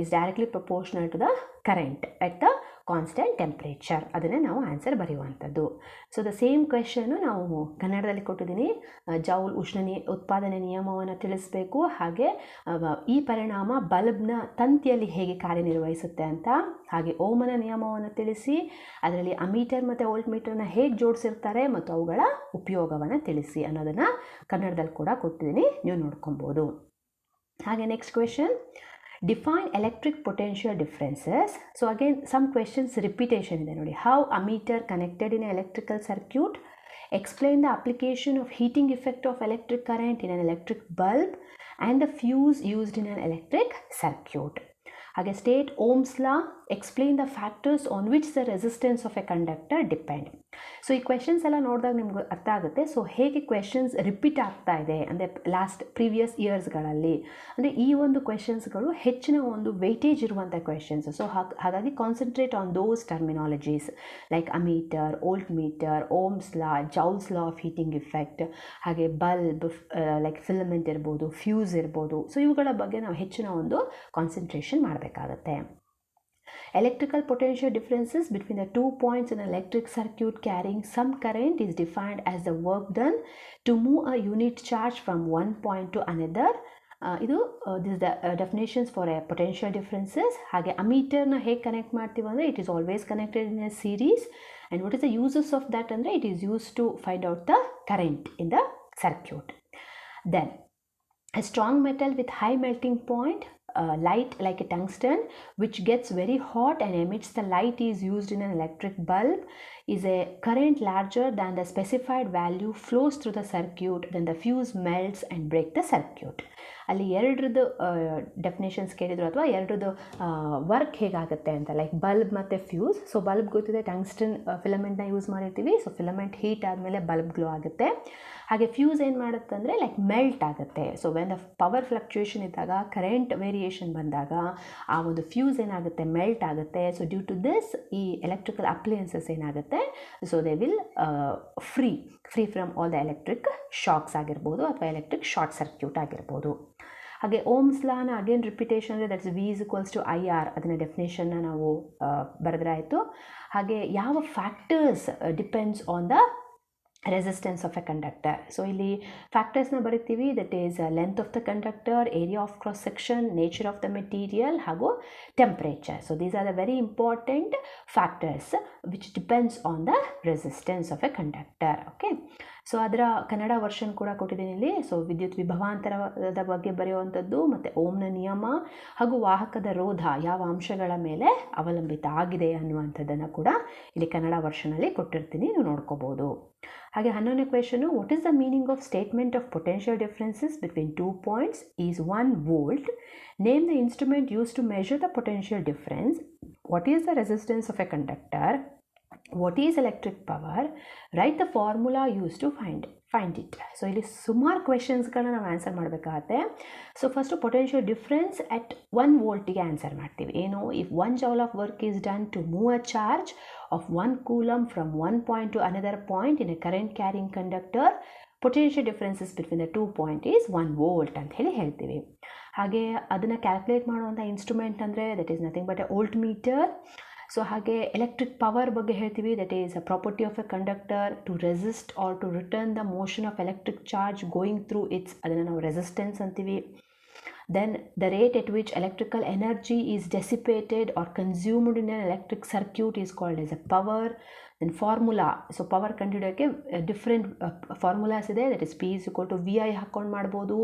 is directly proportional to the current at the constant temperature. ಅದನ್ನೇ ನಾವು ಆನ್ಸರ್ ಬರೆಯುವಂಥದ್ದು. ಸೊ ದ ಸೇಮ್ ಕ್ವೆಶನ್ನು ನಾವು ಕನ್ನಡದಲ್ಲಿ ಕೊಟ್ಟಿದ್ದೀನಿ. ಜೌಲ್ ಉತ್ಪಾದನೆ ನಿಯಮವನ್ನು ತಿಳಿಸಬೇಕು, ಹಾಗೆ ಈ ಪರಿಣಾಮ ಬಲ್ಬ್ನ ತಂತಿಯಲ್ಲಿ ಹೇಗೆ ಕಾರ್ಯನಿರ್ವಹಿಸುತ್ತೆ ಅಂತ, ಹಾಗೆ ಓಮನ ನಿಯಮವನ್ನು ತಿಳಿಸಿ, ಅದರಲ್ಲಿ ಅಮೀಟರ್ ಮತ್ತು ವೋಲ್ಟ್ ಮೀಟರ್ನ ಹೇಗೆ ಜೋಡಿಸಿರ್ತಾರೆ ಮತ್ತು ಅವುಗಳ ಉಪಯೋಗವನ್ನು ತಿಳಿಸಿ ಅನ್ನೋದನ್ನು ಕನ್ನಡದಲ್ಲಿ ಕೂಡ ಕೊಟ್ಟಿದ್ದೀನಿ, ನೀವು ನೋಡ್ಕೊಬೋದು. ಹಾಗೆ next question, define electric potential differences. So again some questions repetition ಇದೆ ನೋಡಿ. How ammeter connected in electrical circuit, explain the application of heating effect of electric current in an electric bulb and the fuse used in an electric circuit. ಹಾಗೆ state Ohm's law, explain the factors on which the resistance of a conductor depend. So ಈ questions ಎಲ್ಲ ನೋಡಿದಾಗ ನಿಮ್ಗೆ ಅರ್ಥ ಆಗುತ್ತೆ. So ಹೇಗೆ questions repeat ಆಗ್ತಾ ಇದೆ ಅಂದರೆ ಪ್ರೀವಿಯಸ್ ಇಯರ್ಸ್ಗಳಲ್ಲಿ, ಅಂದರೆ ಈ ಒಂದು ಕ್ವೆಶನ್ಸ್ಗಳು ಹೆಚ್ಚಿನ ಒಂದು ವೆಯ್ಟೇಜ್ ಇರುವಂಥ ಕ್ವೆಶನ್ಸ್. ಸೊ ಹಾಗಾಗಿ concentrate on those terminologies like ammeter, voltmeter, ohm's law, joule's law of heating effect, ಹಾಗೆ ಬಲ್ಬ್ ಲೈಕ್ ಫಿಲಮೆಂಟ್ ಇರ್ಬೋದು, ಫ್ಯೂಸ್ ಇರ್ಬೋದು. ಸೊ ಇವುಗಳ ಬಗ್ಗೆ ನಾವು ಹೆಚ್ಚಿನ ಒಂದು ಕಾನ್ಸಂಟ್ರೇಷನ್ ಮಾಡಬೇಕಾಗತ್ತೆ. Electrical potential differences between the 2 points in an electric circuit carrying some current is defined as the work done to move a unit charge from one point to another. This is the definitions for a potential differences. ಹಾಗೆ ಅಮೀಟರ್ನ ಹೇಗೆ connect ಮಾಡ್ತೀವಿ ಅಂದರೆ it is always connected in a series, and what is the uses of that ಅಂದರೆ it is used to find out the current in the circuit. Then a strong metal with high melting point, light like a tungsten, which gets very hot and emits the light is used in an electric bulb, is a current larger than the specified value flows through the circuit, then the fuse melts and break the circuit. ಅಲ್ಲಿ ಎರಡರದ್ದು definitions ಕೇಳಿದರು ಅಥವಾ ಎರಡರದ್ದು work ಹೇಗಾಗುತ್ತೆ ಅಂತ, like bulb ಮತ್ತು fuse. So bulb ಗೊತ್ತಿದೆ, tungsten ಫಿಲಮೆಂಟ್ನ use ಮಾಡಿರ್ತೀವಿ. So filament heat ಆದಮೇಲೆ bulb glow ಆಗುತ್ತೆ. ಹಾಗೆ ಫ್ಯೂಸ್ ಏನು ಮಾಡುತ್ತೆ ಅಂದರೆ ಲೈಕ್ ಮೆಲ್ಟ್ ಆಗುತ್ತೆ. So when the power fluctuation ಇದ್ದಾಗ, ಕರೆಂಟ್ ವೇರಿಯೇಷನ್ ಬಂದಾಗ ಆ ಒಂದು ಫ್ಯೂಸ್ ಏನಾಗುತ್ತೆ, ಮೆಲ್ಟ್ ಆಗುತ್ತೆ. ಸೊ ಡ್ಯೂ ಟು ದಿಸ್ ಈ ಎಲೆಕ್ಟ್ರಿಕಲ್ ಅಪ್ಲಯನ್ಸಸ್ ಏನಾಗುತ್ತೆ, so they will free from all the electric shocks ಆಗಿರ್ಬೋದು ಅಥವಾ ಎಲೆಕ್ಟ್ರಿಕ್ ಶಾರ್ಟ್ ಸರ್ಕ್ಯೂಟ್ ಆಗಿರ್ಬೋದು. ಹಾಗೆ ಓಮ್ಸ್ ಲಾನ ಅಗೇನ್ ರಿಪಿಟೇಷನ್ ಅಂದರೆ ದಟ್ಸ್ V = IR, ಅದನ್ನ ಡೆಫಿನೇಷನ್ನ ನಾವು ಬರೆದ್ರೆ ಆಯಿತು. ಹಾಗೆ ಯಾವ factors depends on the resistance of a conductor. So ಇಲ್ಲಿ ಫ್ಯಾಕ್ಟರ್ಸ್ನ ಬರಿತೀವಿ, that is length of the conductor, area of cross section, nature of the material ಹಾಗೂ temperature. So these are the very important factors which depends on the resistance of a conductor. Okay, so ಅದರ Kannada version ಕೂಡ ಕೊಟ್ಟಿದ್ದೀನಿ ಇಲ್ಲಿ. So ವಿದ್ಯುತ್ ವಿಭವಾಂತರದ ಬಗ್ಗೆ ಬರೆಯುವಂಥದ್ದು ಮತ್ತು ಓಮ್ನ ನಿಯಮ ಹಾಗೂ ವಾಹಕದ ರೋಧ ಯಾವ ಅಂಶಗಳ ಮೇಲೆ ಅವಲಂಬಿತ ಆಗಿದೆ ಅನ್ನುವಂಥದ್ದನ್ನು ಕೂಡ ಇಲ್ಲಿ ಕನ್ನಡ ವರ್ಷನಲ್ಲಿ ಕೊಟ್ಟಿರ್ತೀನಿ, ನೀವು ನೋಡ್ಕೋಬೋದು. ಹಾಗೆ 11ನೇ question, what is the meaning of statement of potential differences between 2 points is 1 volt. Name the instrument use to measure the potential difference. What is the resistance of a conductor? What is electric power? Write the formula use to find it. So ಇಲ್ಲಿ ಸುಮಾರು ಕ್ವೆಶನ್ಸ್ಗಳನ್ನ ನಾವು answer ಮಾಡಬೇಕಾಗತ್ತೆ. So first potential difference at 1 voltಗೆ answer ಮಾಡ್ತೀವಿ. ಏನು, if 1 joule of work is done to move a charge of 1 coulomb from one point to another point in a current carrying conductor, potential differences between the 2 points is 1 volt ಅಂತ ಹೇಳ್ತೀವಿ. ಹಾಗೆ ಅದನ್ನು calculate ಮಾಡುವಂಥ instrument ಅಂದರೆ that is nothing but a voltmeter. So ಹಾಗೆ electric power ಬಗ್ಗೆ ಹೇಳ್ತೀವಿ, that is a property of a conductor to resist or to return the motion of electric charge going through its, ಅದನ್ನು ನಾವು resistance ಅಂತೀವಿ. Then the rate at which electrical energy is dissipated or consumed in an electric circuit is called as a power. Then formula, so power ಕಂಡುಹಿಡಿಯೋಕ್ಕೆ different formulas ಇದೆ, that is P = VI ಹಾಕ್ಕೊಂಡು ಮಾಡ್ಬೋದು,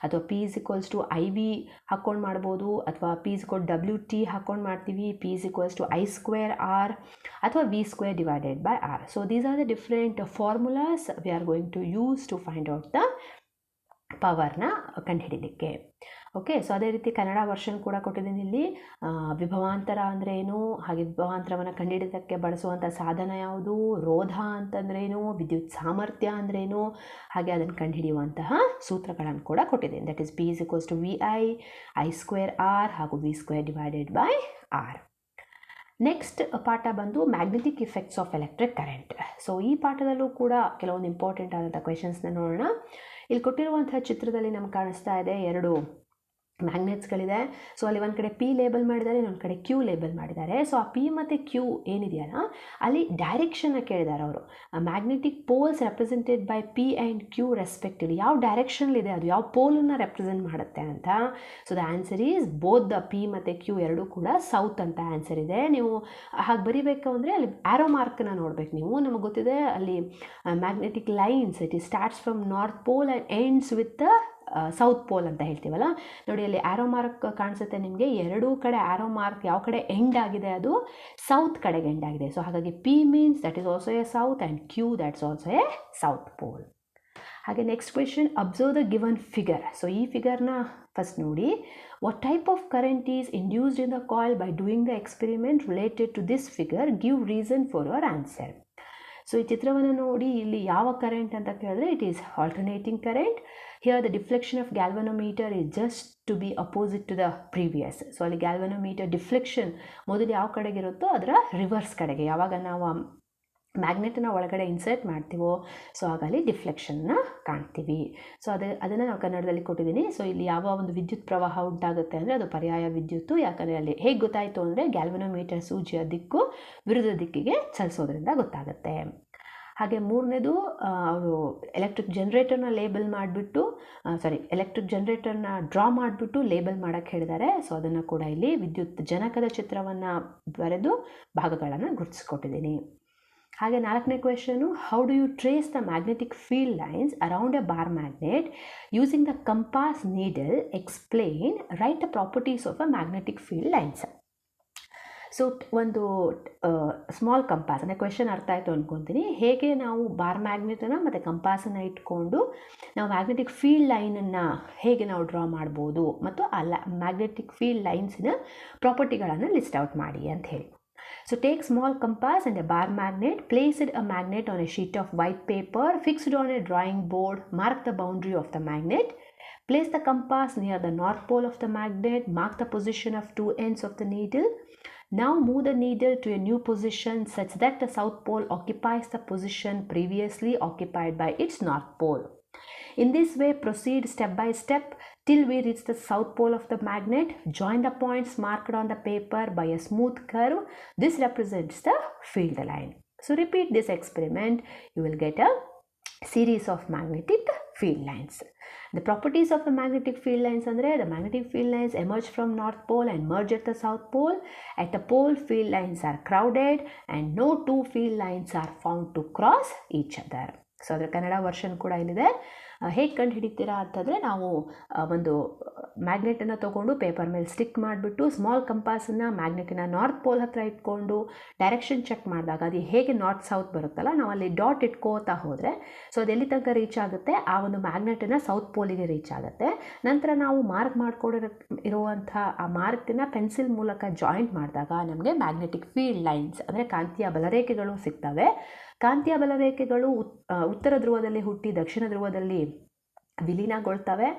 ಅಥವಾ P = IV ಹಾಕ್ಕೊಂಡು ಮಾಡ್ಬೋದು, ಅಥವಾ P = WT ಹಾಕ್ಕೊಂಡು ಮಾಡ್ತೀವಿ, P = I²R ಅಥವಾ V²/R. So these are the different formulas we are going to use to find out the ಪವರ್ನ ಕಂಡುಹಿಡಿಲಿಕ್ಕೆ. ಓಕೆ, ಸೊ ಅದೇ ರೀತಿ ಕನ್ನಡ ವರ್ಷನ್ ಕೂಡ ಕೊಟ್ಟಿದ್ದೀನಿ ಇಲ್ಲಿ. ವಿಭವಾಂತರ ಅಂದರೆ ಏನು, ಹಾಗೆ ವಿಭವಾಂತರವನ್ನು ಕಂಡುಹಿಡಿಯೋದಕ್ಕೆ ಬಳಸುವಂಥ ಸಾಧನ ಯಾವುದು, ರೋಧ ಅಂತಂದ್ರೇನು, ವಿದ್ಯುತ್ ಸಾಮರ್ಥ್ಯ ಅಂದ್ರೇನು, ಹಾಗೆ ಅದನ್ನು ಕಂಡುಹಿಡಿಯುವಂತಹ ಸೂತ್ರಗಳನ್ನು ಕೂಡ ಕೊಟ್ಟಿದ್ದೀನಿ. That is P = VI, I²R ಹಾಗೂ V²/R. ನೆಕ್ಸ್ಟ್ ಪಾಠ ಬಂದು magnetic effects of electric current. So ಈ ಪಾಠದಲ್ಲೂ ಕೂಡ ಕೆಲವೊಂದು ಇಂಪಾರ್ಟೆಂಟ್ ಆದಂಥ ಕ್ವೆಶನ್ಸ್ನ ನೋಡೋಣ. ಇಲ್ಲಿ ಕೊಟ್ಟಿರುವಂಥ ಚಿತ್ರದಲ್ಲಿ ನಮ್ಗೆ ಕಾಣಿಸ್ತಾ ಇದೆ 2 ಮ್ಯಾಗ್ನೆಟ್ಸ್ಗಳಿದೆ. ಸೊ ಅಲ್ಲಿ ಒಂದು ಕಡೆ P ಲೇಬಲ್ ಮಾಡಿದ್ದಾರೆ, ಇನ್ನೊಂದು ಕಡೆ Q ಲೇಬಲ್ ಮಾಡಿದ್ದಾರೆ. ಸೊ ಆ P ಮತ್ತು Q ಏನಿದೆಯಲ್ಲ ಅಲ್ಲಿ ಡೈರೆಕ್ಷನ್ನ ಕೇಳಿದ್ದಾರೆ ಅವರು. Magnetic poles represented by P and Q respectively, ಯಾವ ಡೈರೆಕ್ಷನ್ಲಿದೆ ಅದು, ಯಾವ ಪೋಲನ್ನು ರೆಪ್ರೆಸೆಂಟ್ ಮಾಡುತ್ತೆ ಅಂತ. So the answer is both the P ಮತ್ತು Q ಎರಡೂ ಕೂಡ ಸೌತ್ ಅಂತ ಆನ್ಸರ್ ಇದೆ. ನೀವು ಹಾಗೆ ಬರಿಬೇಕು ಅಂದರೆ ಅಲ್ಲಿ ಆ್ಯರೋ ಮಾರ್ಕನ್ನ ನೋಡಬೇಕು ನೀವು. ನಮಗೆ ಗೊತ್ತಿದೆ ಅಲ್ಲಿ magnetic lines, it is starts from north pole and ends with the south pole ಅಂತ ಹೇಳ್ತೀವಲ್ಲ, ನೋಡಿ ಅಲ್ಲಿ ಆ್ಯರೋ ಮಾರ್ಕ್ ಕಾಣಿಸುತ್ತೆ ನಿಮಗೆ. ಎರಡೂ ಕಡೆ ಆ್ಯರೋ ಮಾರ್ಕ್ ಯಾವ ಕಡೆ ಎಂಡ್ ಆಗಿದೆ ಅದು ಸೌತ್ ಕಡೆಗೆ ಎಂಡ್ ಆಗಿದೆ. ಸೊ ಹಾಗಾಗಿ P means that is also a south and Q that's also a south pole. ಹಾಗೆ next question, observe the given figure. So ಈ ಫಿಗರ್ನ ಫಸ್ಟ್ ನೋಡಿ. What type of current is induced in the coil by doing the experiment related to this figure, give reason for your answer. So ಈ ಚಿತ್ರವನ್ನು ನೋಡಿ, ಇಲ್ಲಿ ಯಾವ current ಅಂತ ಕೇಳಿದ್ರೆ it is alternating current. Here the deflection of galvanometer is just to be opposite to the previous. So ಅಲ್ಲಿ galvanometer deflection ಮೊದಲು ಯಾವ ಕಡೆಗಿರುತ್ತೋ ಅದರ ರಿವರ್ಸ್ ಕಡೆಗೆ. ಯಾವಾಗ ನಾವು ಮ್ಯಾಗ್ನೆಟನ್ನು ಒಳಗಡೆ ಇನ್ಸರ್ಟ್ ಮಾಡ್ತೀವೋ ಸೊ ಆಗ ಡಿಫ್ಲೆಕ್ಷನ್ನ ಕಾಣ್ತೀವಿ. ಸೊ ಅದನ್ನು ನಾವು ಕನ್ನಡದಲ್ಲಿ ಕೊಟ್ಟಿದ್ದೀನಿ. ಸೊ ಇಲ್ಲಿ ಯಾವ ಒಂದು ವಿದ್ಯುತ್ ಪ್ರವಾಹ ಉಂಟಾಗುತ್ತೆ ಅಂದರೆ ಅದು ಪರ್ಯಾಯ ವಿದ್ಯುತ್ತು. ಯಾಕಂದರೆ ಅಲ್ಲಿ ಹೇಗೆ ಗೊತ್ತಾಯಿತು ಅಂದರೆ ಗ್ಯಾಲ್ವನೋಮೀಟರ್ ಸೂಜಿಯ ದಿಕ್ಕು ವಿರುದ್ಧ ದಿಕ್ಕಿಗೆ ಚಲಿಸೋದ್ರಿಂದ ಗೊತ್ತಾಗುತ್ತೆ. ಹಾಗೆ ಮೂರನೇದು, ಅವರು ಎಲೆಕ್ಟ್ರಿಕ್ ಜನ್ರೇಟರ್ನ ಲೇಬಲ್ ಮಾಡಿಬಿಟ್ಟು ಎಲೆಕ್ಟ್ರಿಕ್ ಜನ್ರೇಟರ್ನ ಡ್ರಾ ಮಾಡಿಬಿಟ್ಟು ಲೇಬಲ್ ಮಾಡೋಕ್ಕೆ ಹೇಳಿದ್ದಾರೆ. ಸೊ ಅದನ್ನು ಕೂಡ ಇಲ್ಲಿ ವಿದ್ಯುತ್ ಜನಕದ ಚಿತ್ರವನ್ನು ಬರೆದು ಭಾಗಗಳನ್ನು ಗುರುತಿಸ್ಕೊಟ್ಟಿದ್ದೀನಿ. ಹಾಗೆ 4ನೇ question, how do you trace the magnetic field lines around a bar magnet using the compass needle, explain, write the properties of a magnetic field lines. So ಒಂದು ಸ್ಮಾಲ್ ಕಂಪಾಸ್ ಅಂದರೆ ಕ್ವೆಶನ್ ಅರ್ಥ ಆಯಿತು ಅಂದ್ಕೊತೀನಿ. ಹೇಗೆ ನಾವು ಬಾರ್ ಮ್ಯಾಗ್ನೆಟನ್ನು ಮತ್ತು ಕಂಪಾಸನ್ನು ಇಟ್ಕೊಂಡು ನಾವು magnetic field ಲೈನನ್ನು ಹೇಗೆ ನಾವು ಡ್ರಾ ಮಾಡ್ಬೋದು ಮತ್ತು ಆ ಮ್ಯಾಗ್ನೆಟಿಕ್ ಫೀಲ್ಡ್ ಲೈನ್ಸಿನ ಪ್ರಾಪರ್ಟಿಗಳನ್ನು ಲಿಸ್ಟ್ ಔಟ್ ಮಾಡಿ ಅಂತ ಹೇಳಿ. So take small compass and a bar magnet, place a magnet on a sheet of white paper, fixed on a drawing board, mark the boundary of the magnet, place the compass near the north pole of the magnet, mark the position of two ends of the needle. Now move the needle to a new position such that the south pole occupies the position previously occupied by its north pole. In this way, proceed step by step till we reach the south pole of the magnet. Join the points marked on the paper by a smooth curve. This represents the field line. So repeat this experiment. You will get a series of magnetic field lines. The properties of the magnetic field lines andre the magnetic field lines emerge from north pole and merge at the south pole. At the pole, field lines are crowded and no two field lines are found to cross each other. So ಅದರ Kannada version ಕೂಡ ಇಲ್ಲಿದೆ. ಹೇಗೆ ಕಂಡು ಹಿಡಿತೀರಾ ಅಂತಂದರೆ, ನಾವು ಒಂದು ಮ್ಯಾಗ್ನೆಟನ್ನು ತೊಗೊಂಡು paper ಮೇಲೆ ಸ್ಟಿಕ್ ಮಾಡಿಬಿಟ್ಟು ಸ್ಮಾಲ್ ಕಂಪಾಸನ್ನು ಮ್ಯಾಗ್ನೆಟಿನ ನಾರ್ತ್ ಪೋಲ್ ಹತ್ರ ಇಟ್ಕೊಂಡು ಡೈರೆಕ್ಷನ್ ಚೆಕ್ ಮಾಡಿದಾಗ ಅದು ಹೇಗೆ ನಾರ್ತ್ ಸೌತ್ ಬರುತ್ತಲ್ಲ, ನಾವು ಅಲ್ಲಿ ಡಾಟ್ ಇಟ್ಕೋತಾ ಹೋದರೆ ಸೊ ಅದು ಎಲ್ಲಿ ತನಕ ರೀಚ್ ಆಗುತ್ತೆ, ಆ ಒಂದು ಮ್ಯಾಗ್ನೆಟಿನ ಸೌತ್ ಪೋಲಿಗೆ ರೀಚ್ ಆಗುತ್ತೆ. ನಂತರ ನಾವು ಮಾರ್ಕ್ ಇರುವಂಥ ಆ ಮಾರ್ಕನ್ನು ಪೆನ್ಸಿಲ್ ಮೂಲಕ ಜಾಯಿಂಟ್ ಮಾಡಿದಾಗ ನಮಗೆ ಮ್ಯಾಗ್ನೆಟಿಕ್ ಫೀಲ್ಡ್ ಲೈನ್ಸ್ ಅಂದರೆ ಕಾಂತೀಯ ಬಲರೇಖೆಗಳು ಸಿಗ್ತವೆ. ಕಾಂತೀಯ ಬಲರೇಖೆಗಳು ಉತ್ತರ ಧ್ರುವದಲ್ಲಿ ಹುಟ್ಟಿ ದಕ್ಷಿಣ ಧ್ರುವದಲ್ಲಿ ವಿಲೀನಗೊಳ್ತವೆ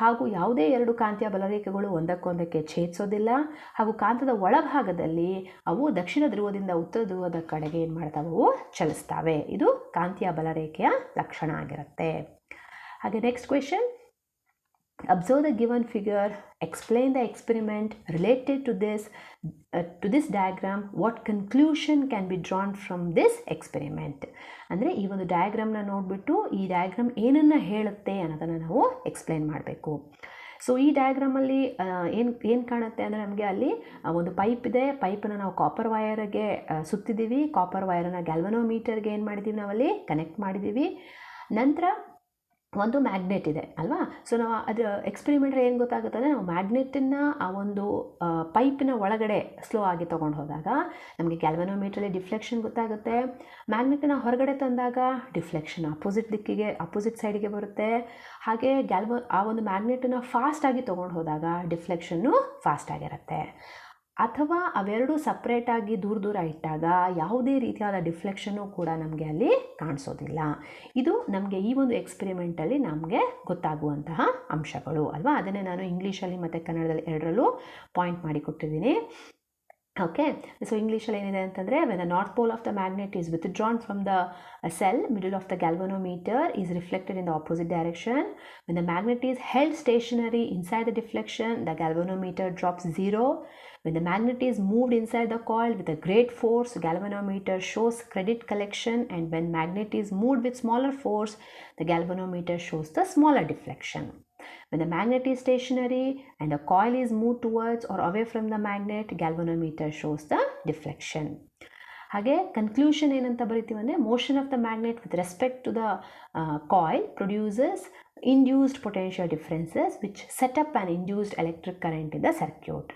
ಹಾಗೂ ಯಾವುದೇ ಎರಡು ಕಾಂತೀಯ ಬಲರೇಖೆಗಳು ಒಂದಕ್ಕೊಂದಕ್ಕೆ ಛೇದಿಸೋದಿಲ್ಲ ಹಾಗೂ ಕಾಂತದ ಒಳಭಾಗದಲ್ಲಿ ಅವು ದಕ್ಷಿಣ ಧ್ರುವದಿಂದ ಉತ್ತರ ಧ್ರುವದ ಕಡೆಗೆ ಏನು ಮಾಡ್ತವೆ, ಅವು ಚಲಿಸ್ತವೆ. ಇದು ಕಾಂತೀಯ ಬಲರೇಖೆಯ ಲಕ್ಷಣ ಆಗಿರುತ್ತೆ. ಹಾಗೆ next question, observe the given figure, explain the experiment related to this diagram, what conclusion can be drawn from this experiment. ಅಂದರೆ ಈ ಒಂದು ಡಯಾಗ್ರಾಮ್ನ ನೋಡಿಬಿಟ್ಟು ಈ ಡಯಾಗ್ರಾಮ್ ಏನನ್ನು ಹೇಳುತ್ತೆ ಅನ್ನೋದನ್ನು ನಾವು ಎಕ್ಸ್ಪ್ಲೇನ್ ಮಾಡಬೇಕು. ಸೊ ಈ ಡಯಾಗ್ರಾಮಲ್ಲಿ ಏನು ಕಾಣುತ್ತೆ ಅಂದರೆ, ನಮಗೆ ಅಲ್ಲಿ ಒಂದು ಪೈಪ್ ಇದೆ. ಪೈಪನ್ನು ನಾವು ಕಾಪರ್ ವೈರಿಗೆ ಸುತ್ತಿದ್ದೀವಿ. ಕಾಪರ್ ವೈರನ್ನು ಗ್ಯಾಲ್ವನೋಮೀಟರ್ಗೆ ಏನು ಮಾಡಿದ್ದೀವಿ, ನಾವಲ್ಲಿ ಕನೆಕ್ಟ್ ಮಾಡಿದ್ದೀವಿ. ನಂತರ ಒಂದು ಮ್ಯಾಗ್ನೆಟ್ ಇದೆ ಅಲ್ವಾ. ಸೊ ನಾವು ಅದು ಎಕ್ಸ್ಪೆರಿಮೆಂಟ್ರೆ ಏನು ಗೊತ್ತಾಗುತ್ತೆ ಅಂದರೆ, ನಾವು ಮ್ಯಾಗ್ನೆಟನ್ನು ಆ ಒಂದು ಪೈಪಿನ ಒಳಗಡೆ ಸ್ಲೋ ಆಗಿ ತೊಗೊಂಡು ಹೋದಾಗ ನಮಗೆ ಗ್ಯಾಲ್ವನೋಮೀಟ್ರಲ್ಲಿ ಡಿಫ್ಲೆಕ್ಷನ್ ಗೊತ್ತಾಗುತ್ತೆ. ಮ್ಯಾಗ್ನೆಟನ್ನು ಹೊರಗಡೆ ತಂದಾಗ ಡಿಫ್ಲೆಕ್ಷನ್ ಅಪೋಸಿಟ್ ಸೈಡಿಗೆ ಬರುತ್ತೆ. ಹಾಗೆ ಆ ಒಂದು ಮ್ಯಾಗ್ನೆಟನ್ನು ಫಾಸ್ಟಾಗಿ ತೊಗೊಂಡು ಹೋದಾಗ ಡಿಫ್ಲೆಕ್ಷನ್ನು ಫಾಸ್ಟಾಗಿರುತ್ತೆ. ಅಥವಾ ಅವೆರಡು ಸಪ್ರೇಟಾಗಿ ದೂರ ಇಟ್ಟಾಗ ಯಾವುದೇ ರೀತಿಯಾದ ಡಿಫ್ಲೆಕ್ಷನ್ನು ಕೂಡ ನಮಗೆ ಅಲ್ಲಿ ಕಾಣಿಸೋದಿಲ್ಲ. ಇದು ನಮಗೆ ಈ ಒಂದು ಎಕ್ಸ್ಪೆರಿಮೆಂಟಲ್ಲಿ ನಮಗೆ ಗೊತ್ತಾಗುವಂತಹ ಅಂಶಗಳು ಅಲ್ವಾ. ಅದನ್ನೇ ನಾನು ಇಂಗ್ಲೀಷಲ್ಲಿ ಮತ್ತು ಕನ್ನಡದಲ್ಲಿ ಎರಡರಲ್ಲೂ ಪಾಯಿಂಟ್ ಮಾಡಿ ಕೊಟ್ಟಿದ್ದೀನಿ. ಓಕೆ, ಸೊ ಇಂಗ್ಲೀಷಲ್ಲಿ ಏನಿದೆ ಅಂತಂದರೆ, when the north pole of the magnet is withdrawn from the cell, middle of the galvanometer is reflected in the opposite direction. When the magnet is held stationary inside the deflection, the galvanometer drops 0. When the magnet is moved inside the coil with a great force, galvanometer shows credit collection, and when magnet is moved with smaller force, the galvanometer shows the smaller deflection. When the magnet is stationary and the coil is moved towards or away from the magnet, galvanometer shows the deflection. ಹಾಗೆ conclusion ಏನಂತ ಬರಿತೀವಿ ಅಂದರೆ, motion of the magnet with respect to the coil produces induced potential differences which set up an induced electric current in the circuit.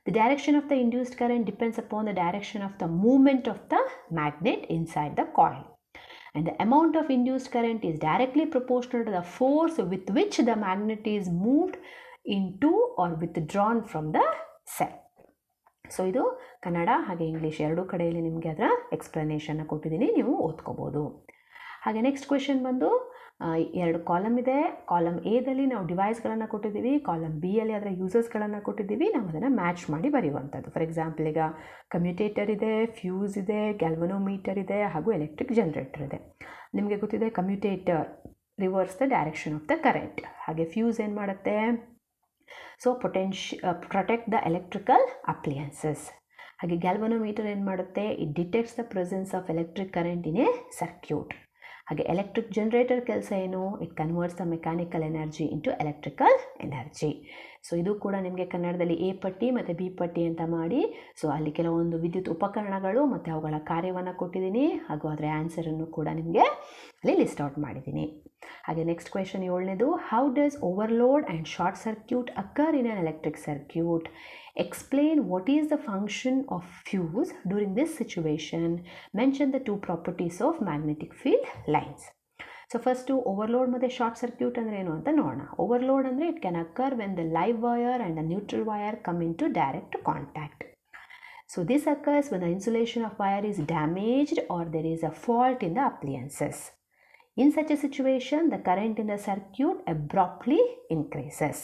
The direction of the induced current depends upon the direction of the movement of the magnet inside the coil. And the amount of induced current is directly proportional to the force with which the magnet is moved into or withdrawn from the cell. So ಇದು ಕನ್ನಡ ಹಾಗೆ English ಎರಡೂ ಕಡೆಯಲ್ಲಿ ನಿಮಗೆ ಅದರ ಎಕ್ಸ್ಪ್ಲನೇಷನ್ನ ಕೊಟ್ಟಿದ್ದೀನಿ, ನೀವು ಓದ್ಕೋಬೋದು. ಹಾಗೆ next question ಬಂದು, ಎರಡು ಕಾಲಮ್ ಇದೆ. ಕಾಲಮ್ ಎದಲ್ಲಿ ನಾವು ಡಿವೈಸ್ಗಳನ್ನು ಕೊಟ್ಟಿದ್ದೀವಿ, ಕಾಲಮ್ ಬಿಯಲ್ಲಿ ಅದರ ಯೂಸರ್ಸ್ಗಳನ್ನು ಕೊಟ್ಟಿದ್ದೀವಿ. ನಾವು ಅದನ್ನು ಮ್ಯಾಚ್ ಮಾಡಿ ಬರೆಯುವಂಥದ್ದು. ಫಾರ್ ಎಕ್ಸಾಂಪಲ್, ಈಗ ಕಮ್ಯುಟೇಟರ್ ಇದೆ, ಫ್ಯೂಸ್ ಇದೆ, ಗ್ಯಾಲ್ವನೋಮೀಟರ್ ಇದೆ ಹಾಗೂ ಎಲೆಕ್ಟ್ರಿಕ್ ಜನರೇಟರ್ ಇದೆ. ನಿಮಗೆ ಗೊತ್ತಿದೆ commutator reverse the direction of the current. ಹಾಗೆ ಫ್ಯೂಸ್ ಏನು ಮಾಡುತ್ತೆ, so protect the electrical appliances. ಹಾಗೆ ಗ್ಯಾಲ್ವನೋಮೀಟರ್ ಏನು ಮಾಡುತ್ತೆ, it detects the presence of electric current in a circuit. ಹಾಗೆ ಎಲೆಕ್ಟ್ರಿಕ್ ಜನರೇಟರ್ ಕೆಲಸ ಏನು, it converts the mechanical energy into electrical energy. So ಇದು ಕೂಡ ನಿಮಗೆ ಕನ್ನಡದಲ್ಲಿ ಎ ಪಟ್ಟಿ ಮತ್ತು ಬಿ ಪಟ್ಟಿ ಅಂತ ಮಾಡಿ, ಸೊ ಅಲ್ಲಿ ಕೆಲವೊಂದು ವಿದ್ಯುತ್ ಉಪಕರಣಗಳು ಮತ್ತು ಅವುಗಳ ಕಾರ್ಯವನ್ನು ಕೊಟ್ಟಿದ್ದೀನಿ, ಹಾಗೂ ಅದರ ಆನ್ಸರನ್ನು ಕೂಡ ನಿಮಗೆ ಅಲ್ಲಿ ಲಿಸ್ಟ್ ಔಟ್ ಮಾಡಿದ್ದೀನಿ. ಹಾಗೆ ನೆಕ್ಸ್ಟ್ ಕ್ವೆಶನ್ 7ನೇದು, how does overload and short circuit occur in an electric circuit? Explain what is the function of fuse during this situation. Mention the two properties of magnetic field lines. So first overload ಮತ್ತು short circuit ಅಂದರೆ ಏನು ಅಂತ ನೋಡೋಣ. Overload ಅಂದರೆ it can occur when the live wire and the neutral wire come into direct contact. So this occurs when the insulation of wire is damaged or there is a fault in the appliances. In such a situation, the current in the circuit abruptly increases.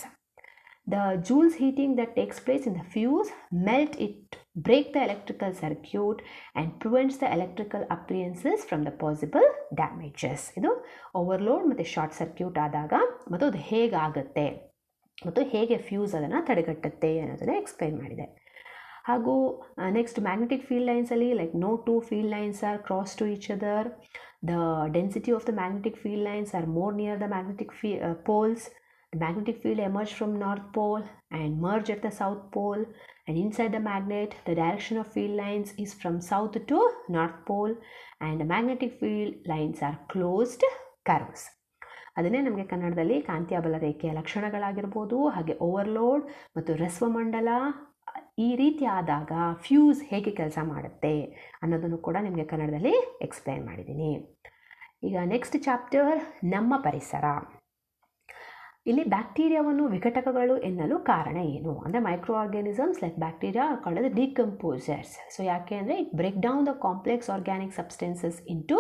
The Joule's heating that takes place in the fuse melt it, break the electrical circuit and prevents the electrical appliances from the possible damages. ಇದು overload ಮತ್ತು short circuit ಆದಾಗ ಮತ್ತು ಅದು ಹೇಗಾಗುತ್ತೆ ಮತ್ತು ಹೇಗೆ fuse ಅದನ್ನು ತಡೆಗಟ್ಟುತ್ತೆ ಅನ್ನೋದನ್ನು ಎಕ್ಸ್ಪ್ಲೈನ್ ಮಾಡಿದೆ. ಹಾಗೂ ನೆಕ್ಸ್ಟ್ ಮ್ಯಾಗ್ನೆಟಿಕ್ ಫೀಲ್ಡ್ ಲೈನ್ಸಲ್ಲಿ like no two field lines are cross to each other. The density of the magnetic field lines are more near the magnetic poles. The magnetic field emerges from North Pole and merge at the South Pole, and inside the magnet the direction of field lines is from South to North Pole, and the magnetic field lines are closed curves. ಅದನ್ನೇ ನಮಗೆ ಕನ್ನಡದಲ್ಲಿ ಕಾಂತೀಯ ಬಲ ರೇಖೆಯ ಲಕ್ಷಣಗಳಾಗಿರ್ಬೋದು, ಹಾಗೆ overload ಮತ್ತು ರಸ್ವಮಂಡಲ ಈ ರೀತಿ ಆದಾಗ ಫ್ಯೂಸ್ ಹೇಗೆ ಕೆಲಸ ಮಾಡುತ್ತೆ ಅನ್ನೋದನ್ನು ಕೂಡ ನಿಮಗೆ ಕನ್ನಡದಲ್ಲಿ ಎಕ್ಸ್ಪ್ಲೈನ್ ಮಾಡಿದ್ದೀನಿ. ಈಗ ನೆಕ್ಸ್ಟ್ ಚಾಪ್ಟರ್ ನಮ್ಮ ಪರಿಸರ. ಇಲ್ಲಿ ಬ್ಯಾಕ್ಟೀರಿಯಾವನ್ನು ವಿಘಟಕಗಳು ಎನ್ನಲು ಕಾರಣ ಏನು ಅಂದರೆ microorganisms like bacteria are called as decomposers. So ಯಾಕೆ ಅಂದರೆ it break down the complex organic substances into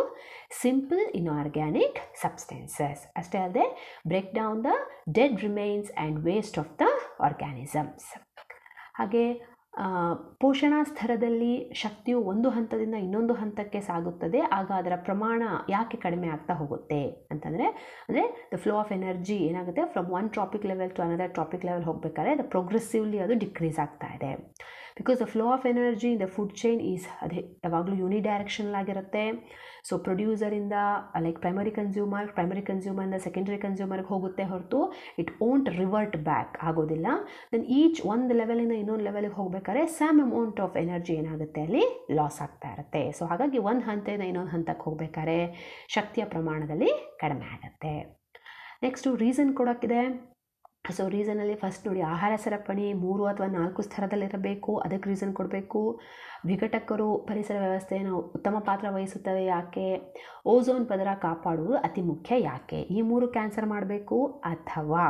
simple inorganic substances. ಅಷ್ಟೇ ಅಲ್ಲದೆ break down the dead remains and waste of the organisms. ಹಾಗೆ ಪೋಷಣಾ ಸ್ತರದಲ್ಲಿ ಶಕ್ತಿಯು ಒಂದು ಹಂತದಿಂದ ಇನ್ನೊಂದು ಹಂತಕ್ಕೆ ಸಾಗುತ್ತದೆ, ಆಗ ಅದರ ಪ್ರಮಾಣ ಯಾಕೆ ಕಡಿಮೆ ಆಗ್ತಾ ಹೋಗುತ್ತೆ ಅಂತಂದರೆ ದ ಫ್ಲೋ ಆಫ್ ಎನರ್ಜಿ ಏನಾಗುತ್ತೆ from one trophic level to another trophic level ಹೋಗ್ಬೇಕಾದ್ರೆ ಅದು ಪ್ರೋಗ್ರೆಸಿವ್ಲಿ ಅದು ಡಿಕ್ರೀಸ್ ಆಗ್ತಾ ಇದೆ. Because the flow of energy in the food chain is ಅದೇ ಯಾವಾಗಲೂ ಯೂನಿಡೈರೆಕ್ಷನಲ್ ಆಗಿರುತ್ತೆ. ಸೊ ಪ್ರೊಡ್ಯೂಸರಿಂದ ಲೈಕ್ ಪ್ರೈಮರಿ ಕನ್ಸ್ಯೂಮರಿಂದ ಸೆಕೆಂಡರಿ ಕನ್ಸ್ಯೂಮರ್ಗೆ ಹೋಗುತ್ತೆ ಹೊರತು ಇಟ್ ಓಂಟ್ ರಿವರ್ಟ್ ಬ್ಯಾಕ್ ಆಗೋದಿಲ್ಲ. ದೆನ್ ಈಚ್ ಒಂದು ಲೆವೆಲಿಂದ ಇನ್ನೊಂದು ಲೆವೆಲ್ಗೆ ಹೋಗ್ಬೇಕಾದ್ರೆ ಸ್ಯಾಮ್ ಅಮೌಂಟ್ ಆಫ್ ಎನರ್ಜಿ ಏನಾಗುತ್ತೆ ಅಲ್ಲಿ ಲಾಸ್ ಆಗ್ತಾ ಇರುತ್ತೆ. ಸೊ ಹಾಗಾಗಿ ಒಂದು ಹಂತದಿಂದ ಇನ್ನೊಂದು ಹಂತಕ್ಕೆ ಹೋಗ್ಬೇಕಾದ್ರೆ ಶಕ್ತಿಯ ಪ್ರಮಾಣದಲ್ಲಿ ಕಡಿಮೆ ಆಗುತ್ತೆ. ನೆಕ್ಸ್ಟು ರೀಸನ್ ಕೊಡೋಕ್ಕಿದೆ. ಸೊ ರೀಸನಲ್ಲಿ ಫಸ್ಟ್ ನೋಡಿ, ಆಹಾರ ಸರಪಣಿ 3 ಅಥವಾ 4 ಸ್ತರದಲ್ಲಿರಬೇಕು, ಅದಕ್ಕೆ ರೀಸನ್ ಕೊಡಬೇಕು. ವಿಘಟಕರು ಪರಿಸರ ವ್ಯವಸ್ಥೆಯನ್ನು ಉತ್ತಮ ಪಾತ್ರ ವಹಿಸುತ್ತವೆ ಯಾಕೆ? ಓಝೋನ್ ಪದರ ಕಾಪಾಡುವುದು ಅತಿ ಮುಖ್ಯ ಯಾಕೆ? ಈ 3 ಕ್ಯಾನ್ಸರ್ ಮಾಡಬೇಕು. ಅಥವಾ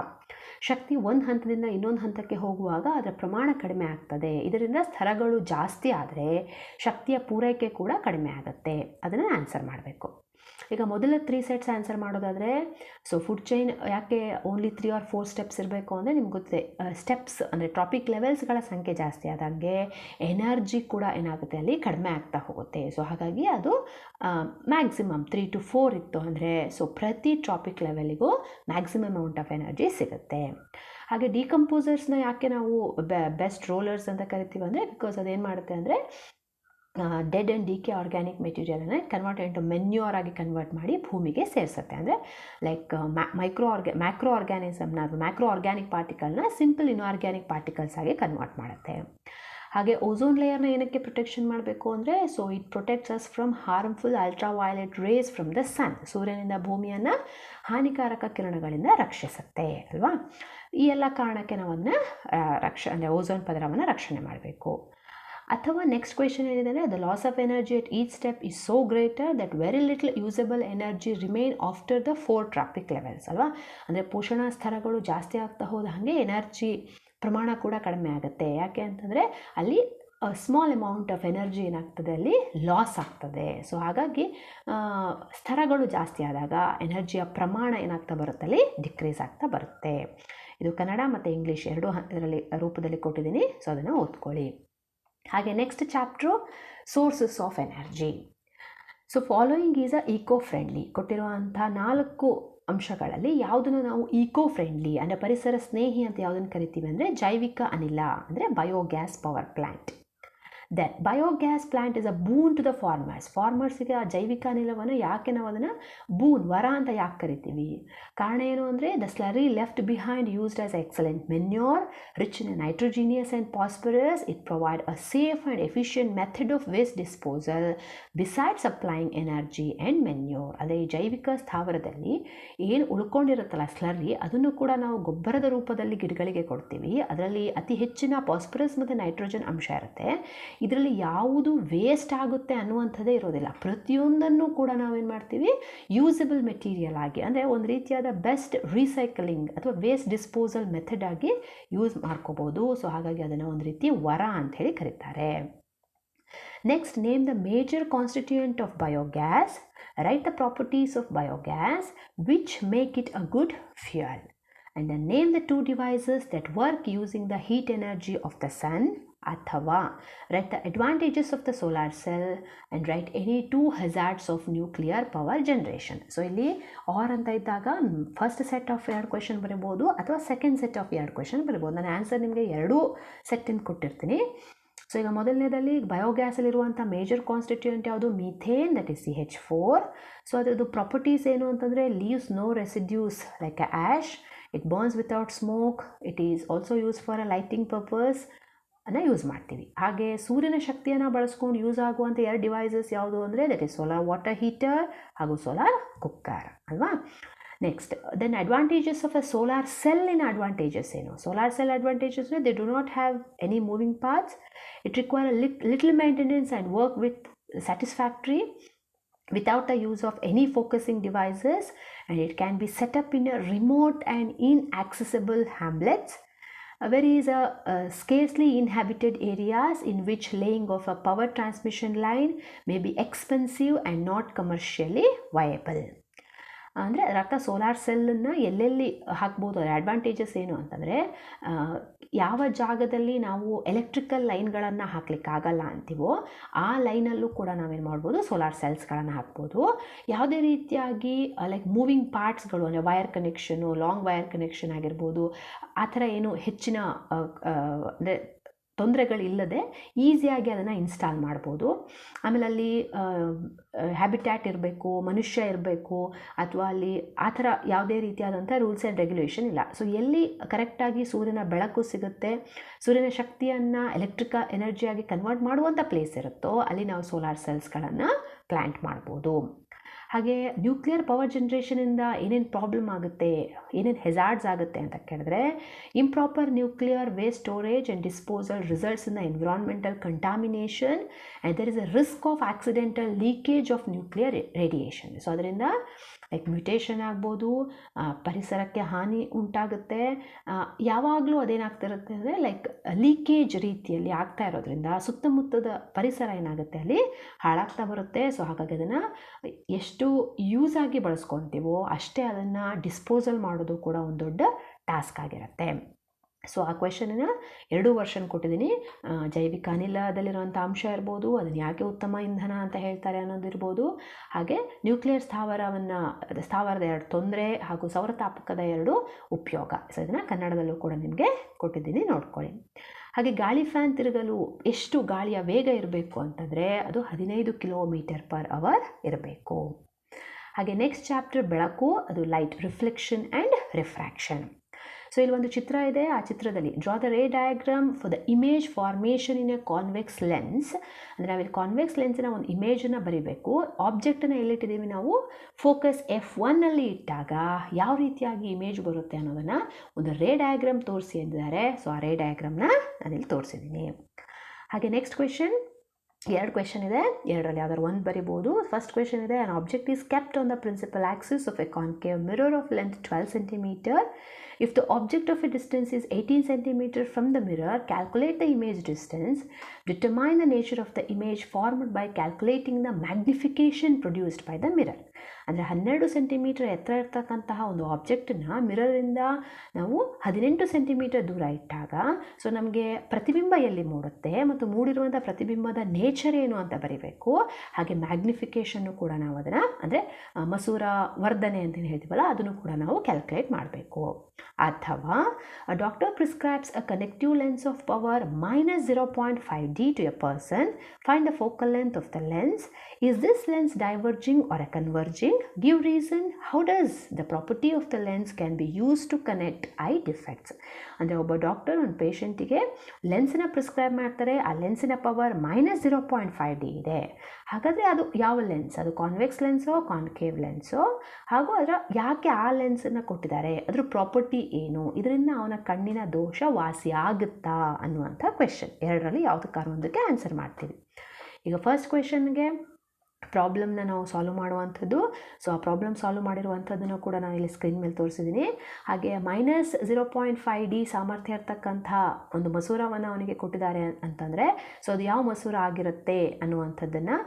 ಶಕ್ತಿ ಒಂದು ಹಂತದಿಂದ ಇನ್ನೊಂದು ಹಂತಕ್ಕೆ ಹೋಗುವಾಗ ಅದರ ಪ್ರಮಾಣ ಕಡಿಮೆ ಆಗ್ತದೆ, ಇದರಿಂದ ಸ್ತರಗಳು ಜಾಸ್ತಿ ಆದರೆ ಶಕ್ತಿಯ ಪೂರೈಕೆ ಕೂಡ ಕಡಿಮೆ ಆಗುತ್ತೆ. ಅದನ್ನು ಆನ್ಸರ್ ಮಾಡಬೇಕು. ಈಗ ಮೊದಲ 3 ಸೆಟ್ಸ್ ಆನ್ಸರ್ ಮಾಡೋದಾದರೆ, ಸೊ ಫುಡ್ ಚೈನ್ ಯಾಕೆ ಓನ್ಲಿ 3 or 4 ಸ್ಟೆಪ್ಸ್ ಇರಬೇಕು ಅಂದರೆ ನಿಮ್ಗೆ ಗೊತ್ತಿದೆ, ಸ್ಟೆಪ್ಸ್ ಅಂದರೆ ಟ್ರಾಪಿಕ್ ಲೆವೆಲ್ಸ್ಗಳ ಸಂಖ್ಯೆ ಜಾಸ್ತಿ ಆದಂಗೆ ಎನರ್ಜಿ ಕೂಡ ಏನಾಗುತ್ತೆ ಅಲ್ಲಿ ಕಡಿಮೆ ಆಗ್ತಾ ಹೋಗುತ್ತೆ. ಸೊ ಹಾಗಾಗಿ ಅದು ಮ್ಯಾಕ್ಸಿಮಮ್ 3 to 4 ಇತ್ತು ಅಂದರೆ ಸೊ ಪ್ರತಿ ಟ್ರಾಪಿಕ್ ಲೆವೆಲಿಗೂ ಮ್ಯಾಕ್ಸಿಮಮ್ ಅಮೌಂಟ್ ಆಫ್ ಎನರ್ಜಿ ಸಿಗುತ್ತೆ. ಹಾಗೆ ಡಿಕಂಪೋಸರ್ಸ್ನ ಯಾಕೆ ನಾವು ಬೆಸ್ಟ್ ರೋಲರ್ಸ್ ಅಂತ ಕರಿತೀವಿ ಅಂದರೆ ಬಿಕಾಸ್ ಅದೇನು ಮಾಡುತ್ತೆ ಅಂದರೆ ಡೆಡ್ ಆ್ಯಂಡ್ ಡಿಕೆ ಆರ್ಗ್ಯಾನಿಕ್ ಮೆಟೀರಿಯಲನ್ನು ಕನ್ವರ್ಟ್ ಇಂಟು ಮೆನ್ಯೂರ್ ಆಗಿ ಕನ್ವರ್ಟ್ ಮಾಡಿ ಭೂಮಿಗೆ ಸೇರಿಸುತ್ತೆ. ಅಂದರೆ ಲೈಕ್ ಮ್ಯಾಕ್ರೋ ಆರ್ಗ್ಯಾನಿಕ್ ಪಾರ್ಟಿಕಲ್ನ ಸಿಂಪಲ್ ಇನ್ಆರ್ಗ್ಯಾನಿಕ್ ಪಾರ್ಟಿಕಲ್ಸ್ ಆಗಿ ಕನ್ವರ್ಟ್ ಮಾಡುತ್ತೆ. ಹಾಗೆ ಓಝೋನ್ ಲೇಯರ್ನ ಏನಕ್ಕೆ ಪ್ರೊಟೆಕ್ಷನ್ ಮಾಡಬೇಕು ಅಂದರೆ so it protects us from harmful ultraviolet rays from the sun. ಸೂರ್ಯನಿಂದ ಭೂಮಿಯನ್ನು ಹಾನಿಕಾರಕ ಕಿರಣಗಳಿಂದ ರಕ್ಷಿಸುತ್ತೆ ಅಲ್ವಾ. ಈ ಎಲ್ಲ ಕಾರಣಕ್ಕೆ ನಾವು ಅದನ್ನ ಅಂದರೆ ಓಝೋನ್ ಪದರವನ್ನು ರಕ್ಷಣೆ ಮಾಡಬೇಕು. ಅಥವಾ ನೆಕ್ಸ್ಟ್ ಕ್ವೆಶನ್ ಏನಿದೆ ಅಂದರೆ the loss of energy at each step is so greater that very little usable energy remain after the 4 trophic levels ಅಲ್ವಾ. ಅಂದರೆ ಪೋಷಣಾ ಸ್ತರಗಳು ಜಾಸ್ತಿ ಆಗ್ತಾ ಹೋದ ಹಾಗೆ ಎನರ್ಜಿ ಪ್ರಮಾಣ ಕೂಡ ಕಡಿಮೆ ಆಗುತ್ತೆ. ಯಾಕೆ ಅಂತಂದರೆ ಅಲ್ಲಿ ಸ್ಮಾಲ್ ಅಮೌಂಟ್ ಆಫ್ ಎನರ್ಜಿ ಏನಾಗ್ತದೆ ಅಲ್ಲಿ ಲಾಸ್ ಆಗ್ತದೆ. ಸೊ ಹಾಗಾಗಿ ಸ್ತರಗಳು ಜಾಸ್ತಿ ಆದಾಗ ಎನರ್ಜಿಯ ಪ್ರಮಾಣ ಏನಾಗ್ತಾ ಬರುತ್ತೆ ಅಲ್ಲಿ ಡಿಕ್ರೀಸ್ ಆಗ್ತಾ ಬರುತ್ತೆ. ಇದು ಕನ್ನಡ ಮತ್ತು ಇಂಗ್ಲೀಷ್ ಎರಡೂ ಇದರಲ್ಲಿ ರೂಪದಲ್ಲಿ ಕೊಟ್ಟಿದ್ದೀನಿ, ಸೊ ಅದನ್ನು ಓದ್ಕೊಳ್ಳಿ. ಹಾಗೆ next chapter sources of energy. So following is eco friendly. ಕೊಟ್ಟಿರುವಂಥ 4 ಅಂಶಗಳಲ್ಲಿ ಯಾವುದನ್ನು ನಾವು ಈಕೋ ಫ್ರೆಂಡ್ಲಿ ಅಂದರೆ ಪರಿಸರ ಸ್ನೇಹಿ ಅಂತ ಯಾವುದನ್ನು ಕರಿತೀವಿ ಅಂದರೆ ಜೈವಿಕ ಅನಿಲ ಅಂದರೆ biogas power plant. Then biogas plant is a boon to the ಫಾರ್ಮರ್ಸ್ಗೆ ಆ ಜೈವಿಕ ಅನಿಲವನ್ನು ಯಾಕೆ ನಾವು ಅದನ್ನು ಬೂನ್ ವರ ಅಂತ ಯಾಕೆ ಕರಿತೀವಿ? ಕಾರಣ ಏನು ಅಂದರೆ the slurry left behind used as excellent manure rich in nitrogenous and phosphorus. It provide a safe and efficient method of waste disposal beside supplying energy and manure. ಅದೇ ಈ ಜೈವಿಕ ಸ್ಥಾವರದಲ್ಲಿ ಏನು ಉಳ್ಕೊಂಡಿರುತ್ತಲ್ಲ ಸ್ಲರಿ, ಅದನ್ನು ಕೂಡ ನಾವು ಗೊಬ್ಬರದ ರೂಪದಲ್ಲಿ ಗಿಡಗಳಿಗೆ ಕೊಡ್ತೀವಿ. ಅದರಲ್ಲಿ ಅತಿ ಹೆಚ್ಚಿನ ಫಾಸ್ಫರಸ್ ಮತ್ತು ನೈಟ್ರೋಜನ್ ಅಂಶ ಇರುತ್ತೆ. ಇದರಲ್ಲಿ ಯಾವುದು ವೇಸ್ಟ್ ಆಗುತ್ತೆ ಅನ್ನುವಂಥದ್ದೇ ಇರೋದಿಲ್ಲ. ಪ್ರತಿಯೊಂದನ್ನು ಕೂಡ ನಾವೇನು ಮಾಡ್ತೀವಿ, ಯೂಸಬಲ್ ಮೆಟೀರಿಯಲ್ ಆಗಿ, ಅಂದರೆ ಒಂದು ರೀತಿಯಾದ ಬೆಸ್ಟ್ ರೀಸೈಕಲಿಂಗ್ ಅಥವಾ ವೇಸ್ಟ್ ಡಿಸ್ಪೋಸಲ್ ಮೆಥಡ್ ಆಗಿ ಯೂಸ್ ಮಾಡ್ಕೋಬೋದು. ಸೊ ಹಾಗಾಗಿ ಅದನ್ನು ಒಂದು ರೀತಿ ವರ ಅಂತ ಹೇಳಿ ಕರೀತಾರೆ. Next, name the major constituent of biogas. Write the properties of biogas which make it a good fuel. And then name the two devices that work using the heat energy of the sun. Athava write the advantages of the solar cell and write any two hazards of nuclear power generation. So ಇಲ್ಲಿ or ಅಂತ ಇದ್ದಾಗ first set of 2 question ಬರೀಬೋದು ಅಥವಾ second set of 2 question ಬರೀಬೋದು. ನಾನು answer ನಿಮಗೆ 2 ಸೆಟ್ಟಿಂದ ಕೊಟ್ಟಿರ್ತೀನಿ. ಸೊ ಈಗ ಮೊದಲನೇದಲ್ಲಿ ಬಯೋಗ್ಯಾಸಲ್ಲಿರುವಂಥ ಮೇಜರ್ ಕಾನ್ಸ್ಟಿಟ್ಯೂಯೆಂಟ್ ಯಾವುದು? Methane, that is CH4. So ಅದರದ್ದು ಪ್ರಾಪರ್ಟೀಸ್ ಏನು ಅಂತಂದರೆ leaves no residues like a ash, it burns without smoke, it is also use for a lighting purpose ಅನ್ನು ಯೂಸ್ ಮಾಡ್ತೀವಿ. ಹಾಗೆ ಸೂರ್ಯನ ಶಕ್ತಿಯನ್ನು ಬಳಸ್ಕೊಂಡು ಯೂಸ್ ಆಗುವಂಥ 2 ಡಿವೈಸಸ್ ಯಾವುದು ಅಂದರೆ that is solar water heater ಹಾಗೂ ಸೋಲಾರ್ ಕುಕ್ಕರ್ ಅಲ್ವಾ. Next, then advantages of a solar ಸೆಲ್ಲಿನ ಅಡ್ವಾಂಟೇಜಸ್ ಏನು? ಸೋಲಾರ್ ಸೆಲ್ ಅಡ್ವಾಂಟೇಜಸ್ ಅಂದರೆ they do not have any moving parts, it require little maintenance and work with satisfactory without the use of any focusing devices, and it can be set up in a remote and inaccessible hamlets. Where is scarcely inhabited areas in which laying of a power transmission line may be expensive and not commercially viable. ಅಂದರೆ ಅದರ solar ಸೆಲ್ಲನ್ನು ಎಲ್ಲೆಲ್ಲಿ ಹಾಕ್ಬೋದು, ಅದರ advantages ಏನು ಅಂತಂದರೆ ಯಾವ ಜಾಗದಲ್ಲಿ ನಾವು ಎಲೆಕ್ಟ್ರಿಕಲ್ ಲೈನ್ಗಳನ್ನು ಹಾಕ್ಲಿಕ್ಕಾಗಲ್ಲ ಅಂತೀವೋ ಆ ಲೈನಲ್ಲೂ ಕೂಡ ನಾವೇನು ಮಾಡ್ಬೋದು, ಸೋಲಾರ್ ಸೆಲ್ಸ್ಗಳನ್ನು ಹಾಕ್ಬೋದು. ಯಾವುದೇ ರೀತಿಯಾಗಿ ಲೈಕ್ ಮೂವಿಂಗ್ ಪಾರ್ಟ್ಸ್ಗಳು ಅಂದರೆ wire connection, long wire connection ಆಗಿರ್ಬೋದು, ಆ ಥರ ಏನು ಹೆಚ್ಚಿನ ಅಂದರೆ ತೊಂದರೆಗಳಿಲ್ಲದೆ ಈಸಿಯಾಗಿ ಅದನ್ನು ಇನ್ಸ್ಟಾಲ್ ಮಾಡ್ಬೋದು. ಆಮೇಲೆ ಅಲ್ಲಿ ಹ್ಯಾಬಿಟ್ಯಾಟ್ ಇರಬೇಕು, ಮನುಷ್ಯ ಇರಬೇಕು, ಅಥವಾ ಅಲ್ಲಿ ಆ ಥರ ಯಾವುದೇ ರೀತಿಯಾದಂಥ ರೂಲ್ಸ್ ಆ್ಯಂಡ್ ರೆಗ್ಯುಲೇಷನ್ ಇಲ್ಲ. ಸೊ ಎಲ್ಲಿ ಕರೆಕ್ಟಾಗಿ ಸೂರ್ಯನ ಬೆಳಕು ಸಿಗುತ್ತೆ, ಸೂರ್ಯನ ಶಕ್ತಿಯನ್ನು ಎಲೆಕ್ಟ್ರಿಕಲ್ ಎನರ್ಜಿಯಾಗಿ ಕನ್ವರ್ಟ್ ಮಾಡುವಂಥ ಪ್ಲೇಸ್ ಇರುತ್ತೋ ಅಲ್ಲಿ ನಾವು ಸೋಲಾರ್ ಸೆಲ್ಸ್ಗಳನ್ನು ಪ್ಲ್ಯಾಂಟ್ ಮಾಡ್ಬೋದು. ಹಾಗೆ ನ್ಯೂಕ್ಲಿಯರ್ ಪವರ್ ಜನ್ರೇಷನಿಂದ ಏನೇನು ಪ್ರಾಬ್ಲಮ್ ಆಗುತ್ತೆ, ಏನೇನು ಹೆಜಾರ್ಡ್ಸ್ ಆಗುತ್ತೆ ಅಂತ ಕೇಳಿದ್ರೆ, improper nuclear waste storage and disposal results in the environmental contamination and there is a risk of accidental leakage of nuclear radiation. So ಅದರಿಂದ ಲೈಕ್ ಮ್ಯೂಟೇಷನ್ ಆಗ್ಬೋದು, ಪರಿಸರಕ್ಕೆ ಹಾನಿ ಉಂಟಾಗುತ್ತೆ. ಯಾವಾಗಲೂ ಅದೇನಾಗ್ತಿರುತ್ತೆ ಅಂದರೆ ಲೈಕ್ ಲೀಕೇಜ್ ರೀತಿಯಲ್ಲಿ ಆಗ್ತಾ ಇರೋದ್ರಿಂದ ಸುತ್ತಮುತ್ತದ ಪರಿಸರ ಏನಾಗುತ್ತೆ ಅಲ್ಲಿ ಹಾಳಾಗ್ತಾ ಬರುತ್ತೆ. ಸೊ ಹಾಗಾಗಿ ಅದನ್ನು ಎಷ್ಟು ಯೂಸ್ ಆಗಿ ಬಳಸ್ಕೊತೀವೋ ಅಷ್ಟೇ ಅದನ್ನು ಡಿಸ್ಪೋಸಲ್ ಮಾಡೋದು ಕೂಡ ಒಂದು ದೊಡ್ಡ ಟಾಸ್ಕ್ ಆಗಿರುತ್ತೆ. ಸೊ ಆ ಕ್ವೆಶನನ್ನು 2 ವರ್ಷನ್ ಕೊಟ್ಟಿದ್ದೀನಿ. ಜೈವಿಕ ಅನಿಲದಲ್ಲಿರುವಂಥ ಅಂಶ ಇರ್ಬೋದು, ಅದನ್ನು ಯಾಕೆ ಉತ್ತಮ ಇಂಧನ ಅಂತ ಹೇಳ್ತಾರೆ ಅನ್ನೋದಿರ್ಬೋದು, ಹಾಗೆ ನ್ಯೂಕ್ಲಿಯರ್ ಸ್ಥಾವರದ 2 ತೊಂದರೆ ಹಾಗೂ ಸೌರತಾಪಕದ 2 ಉಪಯೋಗ. ಸೊ ಇದನ್ನು ಕನ್ನಡದಲ್ಲೂ ಕೂಡ ನಿಮಗೆ ಕೊಟ್ಟಿದ್ದೀನಿ, ನೋಡ್ಕೊಳ್ಳಿ. ಹಾಗೆ ಗಾಳಿ ಫ್ಯಾನ್ ತಿರುಗಲು ಎಷ್ಟು ಗಾಳಿಯ ವೇಗ ಇರಬೇಕು ಅಂತಂದರೆ ಅದು 15 km/h ಇರಬೇಕು. ಹಾಗೆ ನೆಕ್ಸ್ಟ್ ಚಾಪ್ಟರ್ ಬೆಳಕು, ಅದು light, reflection and refraction. So ಇಲ್ಲಿ ಒಂದು ಚಿತ್ರ ಇದೆ, ಆ ಚಿತ್ರದಲ್ಲಿ draw the ray diagram for the image formation in a convex lens. ಅಂದರೆ ನಾವಿಲ್ಲಿ ಕಾನ್ವೆಕ್ಸ್ ಲೆನ್ಸಿನ ಒಂದು ಇಮೇಜನ್ನು ಬರೀಬೇಕು. ಆಬ್ಜೆಕ್ಟನ್ನು ಎಲ್ಲಿಟ್ಟಿದ್ದೀವಿ ನಾವು, ಫೋಕಸ್ F1ನಲ್ಲಿ ಇಟ್ಟಾಗ ಯಾವ ರೀತಿಯಾಗಿ ಇಮೇಜ್ ಬರುತ್ತೆ ಅನ್ನೋದನ್ನು ಒಂದು ರೇ ಡಯಾಗ್ರಾಮ್ ತೋರಿಸಿ ಎಂದಿದ್ದಾರೆ. ಸೊ ಆ ರೇ ಡಯಾಗ್ರಾಮ್ನ ನಾನಿಲ್ಲಿ ತೋರಿಸಿದ್ದೀನಿ. ಹಾಗೆ ನೆಕ್ಸ್ಟ್ ಕ್ವೆಶನ್, 2 ಕ್ವೆಶನ್ ಇದೆ, 2ರಲ್ಲಿ ಯಾವ್ದಾದ್ರು ಒಂದು ಬರಿಬೋದು. ಫಸ್ಟ್ ಕ್ವೆಶನ್ ಇದೆ, an object is kept on the principal axis of a concave mirror of length 12 cm. If the object of a distance is 18 cm from the mirror, calculate the image distance. Determine the nature of the image formed by calculating the magnification produced by the mirror. ಅಂದರೆ 12 centimetre ಎತ್ತರ ಇರ್ತಕ್ಕಂತಹ ಒಂದು ಆಬ್ಜೆಕ್ಟನ್ನು ಮಿರರಿಂದ ನಾವು 18 centimetre ದೂರ ಇಟ್ಟಾಗ so ನಮಗೆ ಪ್ರತಿಬಿಂಬ ಎಲ್ಲಿ ಮೂಡುತ್ತೆ ಮತ್ತು ಮೂಡಿರುವಂಥ ಪ್ರತಿಬಿಂಬದ ನೇಚರ್ ಏನು ಅಂತ ಬರೀಬೇಕು. ಹಾಗೆ ಮ್ಯಾಗ್ನಿಫಿಕೇಷನ್ನು ಕೂಡ ನಾವು ಅದನ್ನು ಅಂದರೆ ಮಸೂರ ವರ್ಧನೆ ಅಂತ ಹೇಳ್ತೀವಲ್ಲ ಅದನ್ನು ಕೂಡ ನಾವು ಕ್ಯಾಲ್ಕುಲೇಟ್ ಮಾಡಬೇಕು. ಅಥವಾ doctor prescribes a connective lens of power -0.5D to a person. Find the focal length of the lens. Is this lens diverging or a converging? Give reason. How does the property of the lens can be used to connect eye defects? ಅಂದರೆ ಒಬ್ಬ doctor ಒಂದು ಪೇಷಂಟಿಗೆ ಲೆನ್ಸನ್ನ prescribe ಮಾಡ್ತಾರೆ. ಆ ಲೆನ್ಸಿನ power -0.5D ಇದೆ. ಹಾಗಾದರೆ ಅದು ಯಾವ lens? ಅದು ಕಾನ್ವೆಕ್ಸ್ ಲೆನ್ಸೋ ಕಾನ್ಕೇವ್ ಲೆನ್ಸೋ? ಹಾಗೂ ಅದರ ಯಾಕೆ ಆ ಲೆನ್ಸನ್ನು ಕೊಟ್ಟಿದ್ದಾರೆ, ಅದರ ಪ್ರಾಪರ್ಟಿ ಏನು, ಇದರಿಂದ ಅವನ ಕಣ್ಣಿನ ದೋಷ ವಾಸಿ ಆಗುತ್ತಾ ಅನ್ನುವಂಥ ಕ್ವೆಶನ್. ಎರಡರಲ್ಲಿ ಯಾವುದಕ್ಕಾದ್ರೂ ಒಂದಕ್ಕೆ ಆನ್ಸರ್ ಮಾಡ್ತೀವಿ. ಈಗ ಫಸ್ಟ್ ಕ್ವೆಶನ್ಗೆ ಪ್ರಾಬ್ಲಮ್ನ ನಾವು ಸಾಲ್ವ್ ಮಾಡುವಂಥದ್ದು. ಸೊ ಆ ಪ್ರಾಬ್ಲಮ್ ಸಾಲ್ವ್ ಮಾಡಿರುವಂಥದ್ದನ್ನು ಕೂಡ ನಾನು ಇಲ್ಲಿ ಸ್ಕ್ರೀನ್ ಮೇಲೆ ತೋರಿಸಿದ್ದೀನಿ. ಹಾಗೆ -0.5D ಸಾಮರ್ಥ್ಯ ಇರ್ತಕ್ಕಂಥ ಒಂದು ಮಸೂರವನ್ನು ಅವನಿಗೆ ಕೊಟ್ಟಿದ್ದಾರೆ ಅಂತಂದರೆ ಸೊ ಅದು ಯಾವ ಮಸೂರ ಆಗಿರುತ್ತೆ ಅನ್ನುವಂಥದ್ದನ್ನು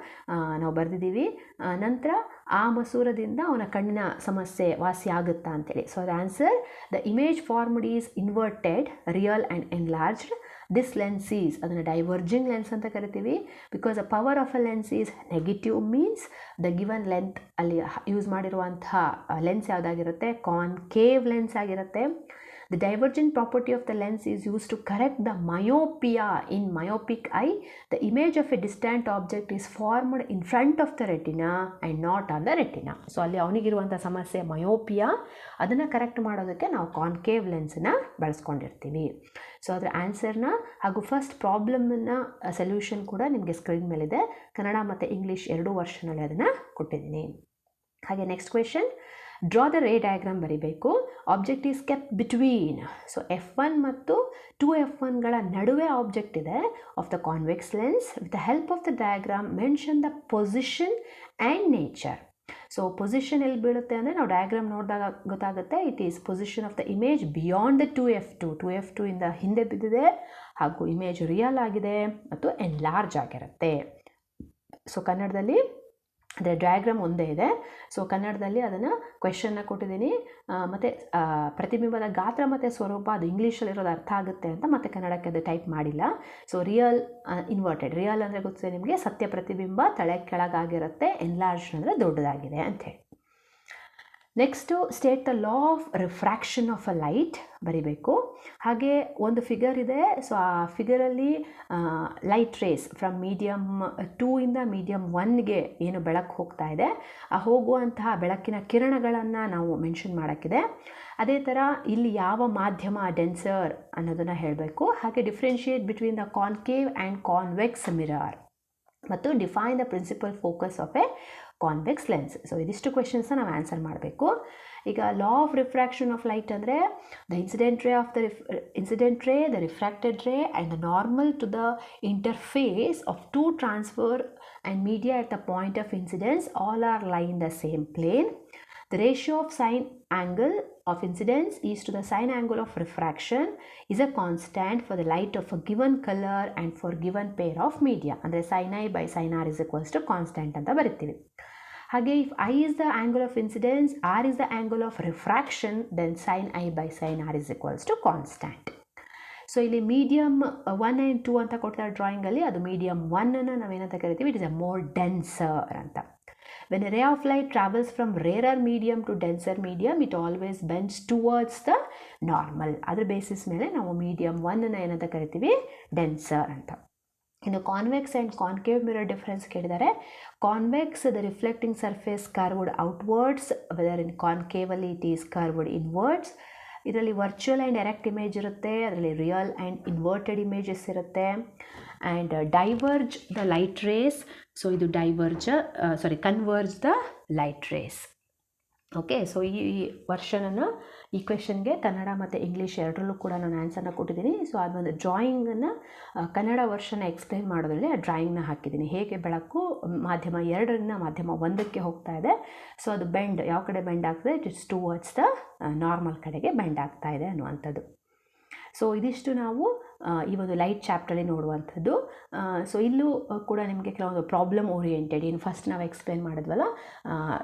ನಾವು ಬರೆದಿದ್ದೀವಿ. ನಂತರ ಆ ಮಸೂರದಿಂದ ಅವನ ಕಣ್ಣಿನ ಸಮಸ್ಯೆ ವಾಸಿ ಆಗುತ್ತಾ ಅಂತೇಳಿ. So the answer, the image formed is inverted, real and enlarged. This lens is, ಅದನ್ನು ಡೈವರ್ಜಿಂಗ್ ಲೆನ್ಸ್ ಅಂತ ಕರಿತೀವಿ. Because the power of a lens is negative, means the given length ಅಲ್ಲಿ ಯೂಸ್ ಮಾಡಿರುವಂಥ ಲೆನ್ಸ್ ಯಾವುದಾಗಿರುತ್ತೆ, ಕಾನ್ಕೇವ್ ಲೆನ್ಸ್ ಆಗಿರುತ್ತೆ. The divergent property of the lens is used to correct the myopia in myopic eye. The image of a distant object is formed in front of the retina and not on the retina. So ಅಲ್ಲಿ ಅವನಿಗಿರುವಂಥ ಸಮಸ್ಯೆ myopia, ಅದನ್ನು correct ಮಾಡೋದಕ್ಕೆ ನಾವು concave ಲೆನ್ಸನ್ನ ಬಳಸ್ಕೊಂಡಿರ್ತೀವಿ. So ಅದರ ಆನ್ಸರ್ನ ಹಾಗೂ first ಪ್ರಾಬ್ಲಮ್ನ solution ಕೂಡ ನಿಮಗೆ screen ಮೇಲಿದೆ. ಕನ್ನಡ ಮತ್ತು ಇಂಗ್ಲೀಷ್ ಎರಡೂ ವರ್ಷನಲ್ಲಿ ಅದನ್ನು ಕೊಟ್ಟಿದ್ದೀನಿ. ಹಾಗೆ next question, draw the ray diagram ಬರೀಬೇಕು. Object is kept between, so F1 ಮತ್ತು 2F1ಗಳ ನಡುವೆ ಆಬ್ಜೆಕ್ಟ್ ಇದೆ of the convex lens. With the help of the diagram mention the position and nature. So position ಎಲ್ಲಿ ಬೀಳುತ್ತೆ ಅಂದರೆ ನಾವು ಡಯಾಗ್ರಾಮ್ ನೋಡಿದಾಗ ಗೊತ್ತಾಗುತ್ತೆ. It is position of the image beyond the 2F2 ಇಂದ ಹಿಂದೆ ಬಿದ್ದಿದೆ, ಹಾಗೂ ಇಮೇಜ್ ರಿಯಲ್ ಆಗಿದೆ ಮತ್ತು ಎನ್ಲಾರ್ಜ್ ಆಗಿರುತ್ತೆ. ಸೊ ಕನ್ನಡದಲ್ಲಿ ಅದರ ಡಯಾಗ್ರಾಮ್ ಒಂದೇ ಇದೆ. ಸೊ ಕನ್ನಡದಲ್ಲಿ ಅದನ್ನು ಕ್ವೆಶನ್ನ ಕೊಟ್ಟಿದ್ದೀನಿ. ಮತ್ತು ಪ್ರತಿಬಿಂಬದ ಗಾತ್ರ ಮತ್ತು ಸ್ವರೂಪ ಅದು ಇಂಗ್ಲೀಷಲ್ಲಿರೋದು ಅರ್ಥ ಆಗುತ್ತೆ ಅಂತ ಮತ್ತೆ ಕನ್ನಡಕ್ಕೆ ಅದು ಟೈಪ್ ಮಾಡಿಲ್ಲ. So real, inverted. ರಿಯಲ್ ಅಂದರೆ ಗೊತ್ತಿದೆ ನಿಮಗೆ, ಸತ್ಯ ಪ್ರತಿಬಿಂಬ ತಲೆ ಕೆಳಗಾಗಿರುತ್ತೆ, ಎನ್ಲಾರ್ಜ್ ಅಂದರೆ ದೊಡ್ಡದಾಗಿದೆ ಅಂಥೇಳಿ. Next, state the law of refraction of a light ಬರಿಬೇಕು. ಹಾಗೆ ಒಂದು ಫಿಗರ್ ಇದೆ. ಸೊ ಆ ಫಿಗರಲ್ಲಿ ಲೈಟ್ ರೇಸ್ ಫ್ರಮ್ ಮೀಡಿಯಮ್ 2 ಇಂದ ಮೀಡಿಯಮ್ 1ಗೆ ಏನು ಬೆಳಕು ಹೋಗ್ತಾ ಇದೆ, ಆ ಹೋಗುವಂತಹ ಬೆಳಕಿನ ಕಿರಣಗಳನ್ನು ನಾವು ಮೆನ್ಷನ್ ಮಾಡೋಕ್ಕಿದೆ. ಅದೇ ಥರ ಇಲ್ಲಿ ಯಾವ ಮಾಧ್ಯಮ ಡೆನ್ಸರ್ ಅನ್ನೋದನ್ನು ಹೇಳಬೇಕು. ಹಾಗೆ differentiate between the concave and convex mirror ಮತ್ತು define the principal focus of a convex lens. So ಇದಿಷ್ಟು ಕ್ವೆಶನ್ಸ್ನ ನಾವು ಆನ್ಸರ್ ಮಾಡಬೇಕು. ಈಗ law of refraction of light ಅಂದರೆ the incident ray, the refracted ray and the normal to the interface of two transfer and media at the point of incidence all are lie in the same plane. The ratio of sine angle of incidence is to the sine angle of refraction is a constant for the light of a given color and for given pair of media. ಅಂದರೆ sin I by sin R is equals to constant ಅಂತ ಬರಿತೀವಿ. ಹಾಗೆ if I is the angle of incidence, R is the angle of refraction, then sin I by sin R is equals to constant. So ಇಲ್ಲಿ medium 1 and 2 ಅಂತ ಕೊಡ್ತಾರೆ ಡ್ರಾಯಿಂಗಲ್ಲಿ. ಅದು medium 1ಅನ್ನು ನಾವೇನಂತ ಕರಿತೀವಿ, it is a more denser ಅಂತ. When a ray of light travels from rarer medium to denser medium, it always bends towards the normal. ಅದರ basis ಮೇಲೆ ನಾವು ಮೀಡಿಯಮ್ 1ಅನ್ನು ಏನಂತ ಕರಿತೀವಿ, ಡೆನ್ಸರ್ ಅಂತ. ಇನ್ನು convex and concave mirror difference ಕೇಳಿದ್ದಾರೆ. Convex, the reflecting surface curved outwards, whether in ಕಾನ್ಕೇವಲ್ಲಿ ಇಟ್ ಈಸ್ ಕರ್ವ್ಡ್ ಇನ್ವರ್ಡ್ಸ್. ಇದರಲ್ಲಿ ವರ್ಚುವಲ್ ಆ್ಯಂಡ್ ಎರೆಕ್ಟ್ ಇಮೇಜ್ ಇರುತ್ತೆ, ಅದರಲ್ಲಿ ರಿಯಲ್ ಆ್ಯಂಡ್ ಇನ್ವರ್ಟೆಡ್ ಇಮೇಜಸ್ ಇರುತ್ತೆ. And diverge the light rays, so ಇದು converge the light rays. Okay, so ಈ ವರ್ಷನನ್ನು ಈ ಕ್ವೆಶನ್ಗೆ ಕನ್ನಡ ಮತ್ತು ಇಂಗ್ಲೀಷ್ ಎರಡರಲ್ಲೂ ಕೂಡ ನಾನು ಆನ್ಸರ್ನ ಕೊಟ್ಟಿದ್ದೀನಿ. ಸೊ ಅದೊಂದು ಡ್ರಾಯಿಂಗನ್ನು ಕನ್ನಡ ವರ್ಷನ ಎಕ್ಸ್ಪ್ಲೈನ್ ಮಾಡೋದ್ರಲ್ಲಿ ಆ ಡ್ರಾಯಿಂಗ್ನ ಹಾಕಿದ್ದೀನಿ. ಹೇಗೆ ಬೆಳಕು ಮಾಧ್ಯಮ 2ರಿಂದ ಮಾಧ್ಯಮ 1ಕ್ಕೆ ಹೋಗ್ತಾ ಇದೆ, ಸೊ ಅದು ಬೆಂಡ್ ಯಾವ ಕಡೆ ಬೆಂಡ್ ಆಗ್ತದೆ, it is towards the normal ಕಡೆಗೆ ಬೆಂಡ್ ಆಗ್ತಾ ಇದೆ ಅನ್ನುವಂಥದ್ದು. ಸೊ ಇದಿಷ್ಟು ನಾವು ಈ ಒಂದು ಲೈಟ್ ಚಾಪ್ಟರಲ್ಲಿ ನೋಡುವಂಥದ್ದು. ಸೊ ಇಲ್ಲೂ ಕೂಡ ನಿಮಗೆ ಕೆಲವೊಂದು ಪ್ರಾಬ್ಲಮ್ ಓರಿಯೆಂಟೆಡ್, ಏನು ಫಸ್ಟ್ ನಾವು ಎಕ್ಸ್ಪ್ಲೇನ್ ಮಾಡಿದ್ವಲ್ಲ,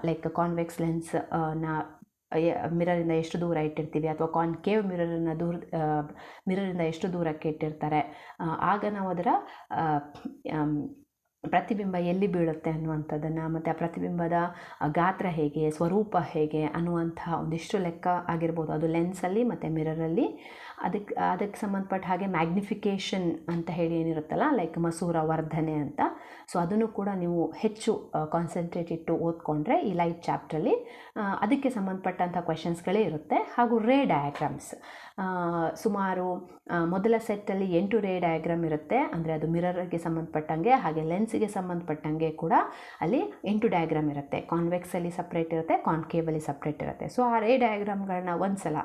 ಲೈಕ್ ಕಾನ್ವೆಕ್ಸ್ ಲೆನ್ಸ್ನ ಮಿರರಿಂದ ಎಷ್ಟು ದೂರ ಇಟ್ಟಿರ್ತೀವಿ, ಅಥವಾ ಕಾನ್ಕೇವ್ ಮಿರರಿಂದ ಎಷ್ಟು ದೂರಕ್ಕೆ ಇಟ್ಟಿರ್ತಾರೆ, ಆಗ ನಾವು ಅದರ ಪ್ರತಿಬಿಂಬ ಎಲ್ಲಿ ಬೀಳುತ್ತೆ ಅನ್ನುವಂಥದ್ದನ್ನು, ಮತ್ತು ಆ ಪ್ರತಿಬಿಂಬದ ಗಾತ್ರ ಹೇಗೆ, ಸ್ವರೂಪ ಹೇಗೆ ಅನ್ನುವಂಥ ಒಂದಿಷ್ಟು ಲೆಕ್ಕ ಆಗಿರ್ಬೋದು. ಅದು ಲೆನ್ಸಲ್ಲಿ ಮತ್ತು ಮಿರರಲ್ಲಿ. ಅದಕ್ಕೆ ಸಂಬಂಧಪಟ್ಟ ಹಾಗೆ ಮ್ಯಾಗ್ನಿಫಿಕೇಷನ್ ಅಂತ ಹೇಳಿ ಏನಿರುತ್ತಲ್ಲ, ಲೈಕ್ ಮಸೂರ ವರ್ಧನೆ ಅಂತ. ಸೊ ಅದನ್ನು ಕೂಡ ನೀವು ಹೆಚ್ಚು ಕಾನ್ಸಂಟ್ರೇಟ್ ಇಟ್ಟು ಓದ್ಕೊಂಡ್ರೆ ಈ ಲೈಟ್ ಚಾಪ್ಟ್ರಲ್ಲಿ ಅದಕ್ಕೆ ಸಂಬಂಧಪಟ್ಟಂಥ ಕ್ವೆಶನ್ಸ್ಗಳೇ ಇರುತ್ತೆ. ಹಾಗೂ ರೇ ಡಯಾಗ್ರಾಮ್ಸ್ ಸುಮಾರು ಮೊದಲ ಸೆಟ್ಟಲ್ಲಿ 8 ರೇ ಡಯಾಗ್ರಾಮ್ ಇರುತ್ತೆ. ಅಂದರೆ ಅದು ಮಿರರ್ಗೆ ಸಂಬಂಧಪಟ್ಟಂಗೆ, ಹಾಗೆ ಲೆನ್ಸ್ಗೆ ಸಂಬಂಧಪಟ್ಟಂಗೆ ಕೂಡ ಅಲ್ಲಿ 8 ಡಯಾಗ್ರಾಮ್ ಇರುತ್ತೆ. ಕಾನ್ವೆಕ್ಸಲ್ಲಿ ಸಪ್ರೇಟ್ ಇರುತ್ತೆ, ಕಾನ್ಕೇವಲ್ಲಿ ಸಪ್ರೇಟ್ ಇರುತ್ತೆ. ಸೊ ಆ ರೇ ಡಯಾಗ್ರಾಮ್ಗಳನ್ನ ಒಂದು ಸಲ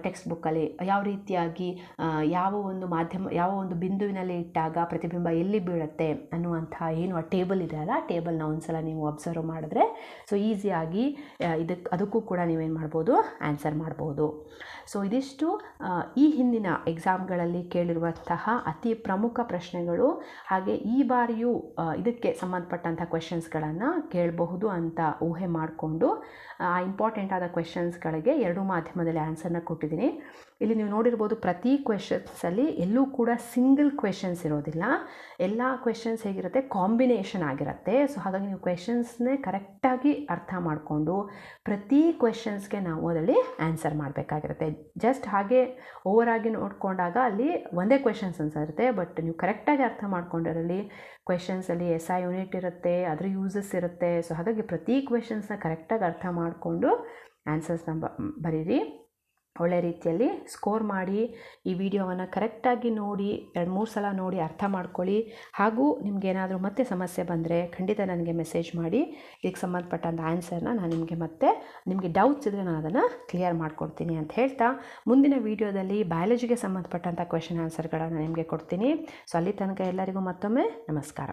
ಟೆಕ್ಸ್ಟ್ ಬುಕ್ಕಲ್ಲಿ ಯಾವ ರೀತಿಯಾಗಿ ಯಾವ ಒಂದು ಬಿಂದುವಿನಲ್ಲಿ ಇಟ್ಟಾಗ ಪ್ರತಿಬಿಂಬ ಎಲ್ಲಿ ಬೀಳುತ್ತೆ ಅನ್ನುವಂಥ ಏನು ಆ ಟೇಬಲ್ ಇದೆ ಅಲ್ಲ, ಟೇಬಲ್ನ ಒಂದು ಸಲ ನೀವು ಅಬ್ಸರ್ವ್ ಮಾಡಿದ್ರೆ ಸೊ ಈಸಿಯಾಗಿ ಅದಕ್ಕೂ ಕೂಡ ನೀವೇನು ಮಾಡ್ಬೋದು, ಆನ್ಸರ್ ಮಾಡ್ಬೋದು. ಸೊ ಇದಿಷ್ಟು ಈ ಹಿಂದಿನ ಎಕ್ಸಾಮ್ಗಳಲ್ಲಿ ಕೇಳಿರುವಂತಹ ಅತಿ ಪ್ರಮುಖ ಪ್ರಶ್ನೆಗಳು. ಹಾಗೆ ಈ ಬಾರಿಯೂ ಇದಕ್ಕೆ ಸಂಬಂಧಪಟ್ಟಂಥ ಕ್ವೆಶನ್ಸ್ಗಳನ್ನು ಕೇಳಬಹುದು ಅಂತ ಊಹೆ ಮಾಡಿಕೊಂಡು ಆ ಇಂಪಾರ್ಟೆಂಟ್ ಆದ ಕ್ವೆಶನ್ಸ್ಗಳಿಗೆ 2 ಮಾಧ್ಯಮದಲ್ಲಿ ಆನ್ಸರ್ನ ಕೊಟ್ಟಿದ್ದೀನಿ. ಇಲ್ಲಿ ನೀವು ನೋಡಿರ್ಬೋದು, ಪ್ರತಿ ಕ್ವೆಶನ್ಸಲ್ಲಿ ಎಲ್ಲೂ ಕೂಡ ಸಿಂಗಲ್ ಕ್ವೆಶನ್ಸ್ ಇರೋದಿಲ್ಲ. ಎಲ್ಲ ಕ್ವೆಶನ್ಸ್ ಹೇಗಿರುತ್ತೆ, ಕಾಂಬಿನೇಷನ್ ಆಗಿರುತ್ತೆ. ಸೊ ಹಾಗಾಗಿ ನೀವು ಕ್ವೆಶನ್ಸ್ನೇ ಕರೆಕ್ಟಾಗಿ ಅರ್ಥ ಮಾಡಿಕೊಂಡು ಪ್ರತಿ ಕ್ವೆಶನ್ಸ್ಗೆ ನಾವು ಅದರಲ್ಲಿ ಆನ್ಸರ್ ಮಾಡಬೇಕಾಗಿರುತ್ತೆ. ಜಸ್ಟ್ ಹಾಗೆ ಓವರಾಗಿ ನೋಡಿಕೊಂಡಾಗ ಅಲ್ಲಿ ಒಂದೇ ಕ್ವೆಶನ್ಸ್ ಅನ್ಸಿರುತ್ತೆ, ಬಟ್ ನೀವು ಕರೆಕ್ಟಾಗಿ ಅರ್ಥ ಮಾಡ್ಕೊಂಡರಲ್ಲಿ ಕ್ವೆಶನ್ಸಲ್ಲಿ SI ಯೂನಿಟ್ ಇರುತ್ತೆ, ಅದರ ಯೂಸಸ್ ಇರುತ್ತೆ. ಸೊ ಹಾಗಾಗಿ ಪ್ರತಿ ಕ್ವೆಶನ್ಸ್ನ ಕರೆಕ್ಟಾಗಿ ಅರ್ಥ ಮಾಡಿಕೊಂಡು ಆನ್ಸರ್ಸ್ನ ಬರೀರಿ. ಒಳ್ಳೆ ರೀತಿಯಲ್ಲಿ ಸ್ಕೋರ್ ಮಾಡಿ. ಈ ವಿಡಿಯೋವನ್ನು ಕರೆಕ್ಟಾಗಿ ನೋಡಿ 2-3 ಸಲ ನೋಡಿ ಅರ್ಥ ಮಾಡ್ಕೊಳ್ಳಿ. ಹಾಗೂ ನಿಮಗೇನಾದರೂ ಮತ್ತೆ ಸಮಸ್ಯೆ ಬಂದರೆ ಖಂಡಿತ ನನಗೆ ಮೆಸೇಜ್ ಮಾಡಿ. ಇದಕ್ಕೆ ಸಂಬಂಧಪಟ್ಟಂಥ ಆನ್ಸರ್ನ ನಾನು ನಿಮಗೆ ಡೌಟ್ಸ್ ಇದ್ದರೆ ನಾನು ಅದನ್ನು ಕ್ಲಿಯರ್ ಮಾಡ್ಕೊಡ್ತೀನಿ ಅಂತ ಹೇಳ್ತಾ, ಮುಂದಿನ ವಿಡಿಯೋದಲ್ಲಿ ಬಯಾಲಜಿಗೆ ಸಂಬಂಧಪಟ್ಟಂಥ ಕ್ವೆಶನ್ ಆನ್ಸರ್ಗಳನ್ನು ನಿಮಗೆ ಕೊಡ್ತೀನಿ. ಸೊ ಅಲ್ಲಿ ತನಕ ಎಲ್ಲರಿಗೂ ಮತ್ತೊಮ್ಮೆ ನಮಸ್ಕಾರ.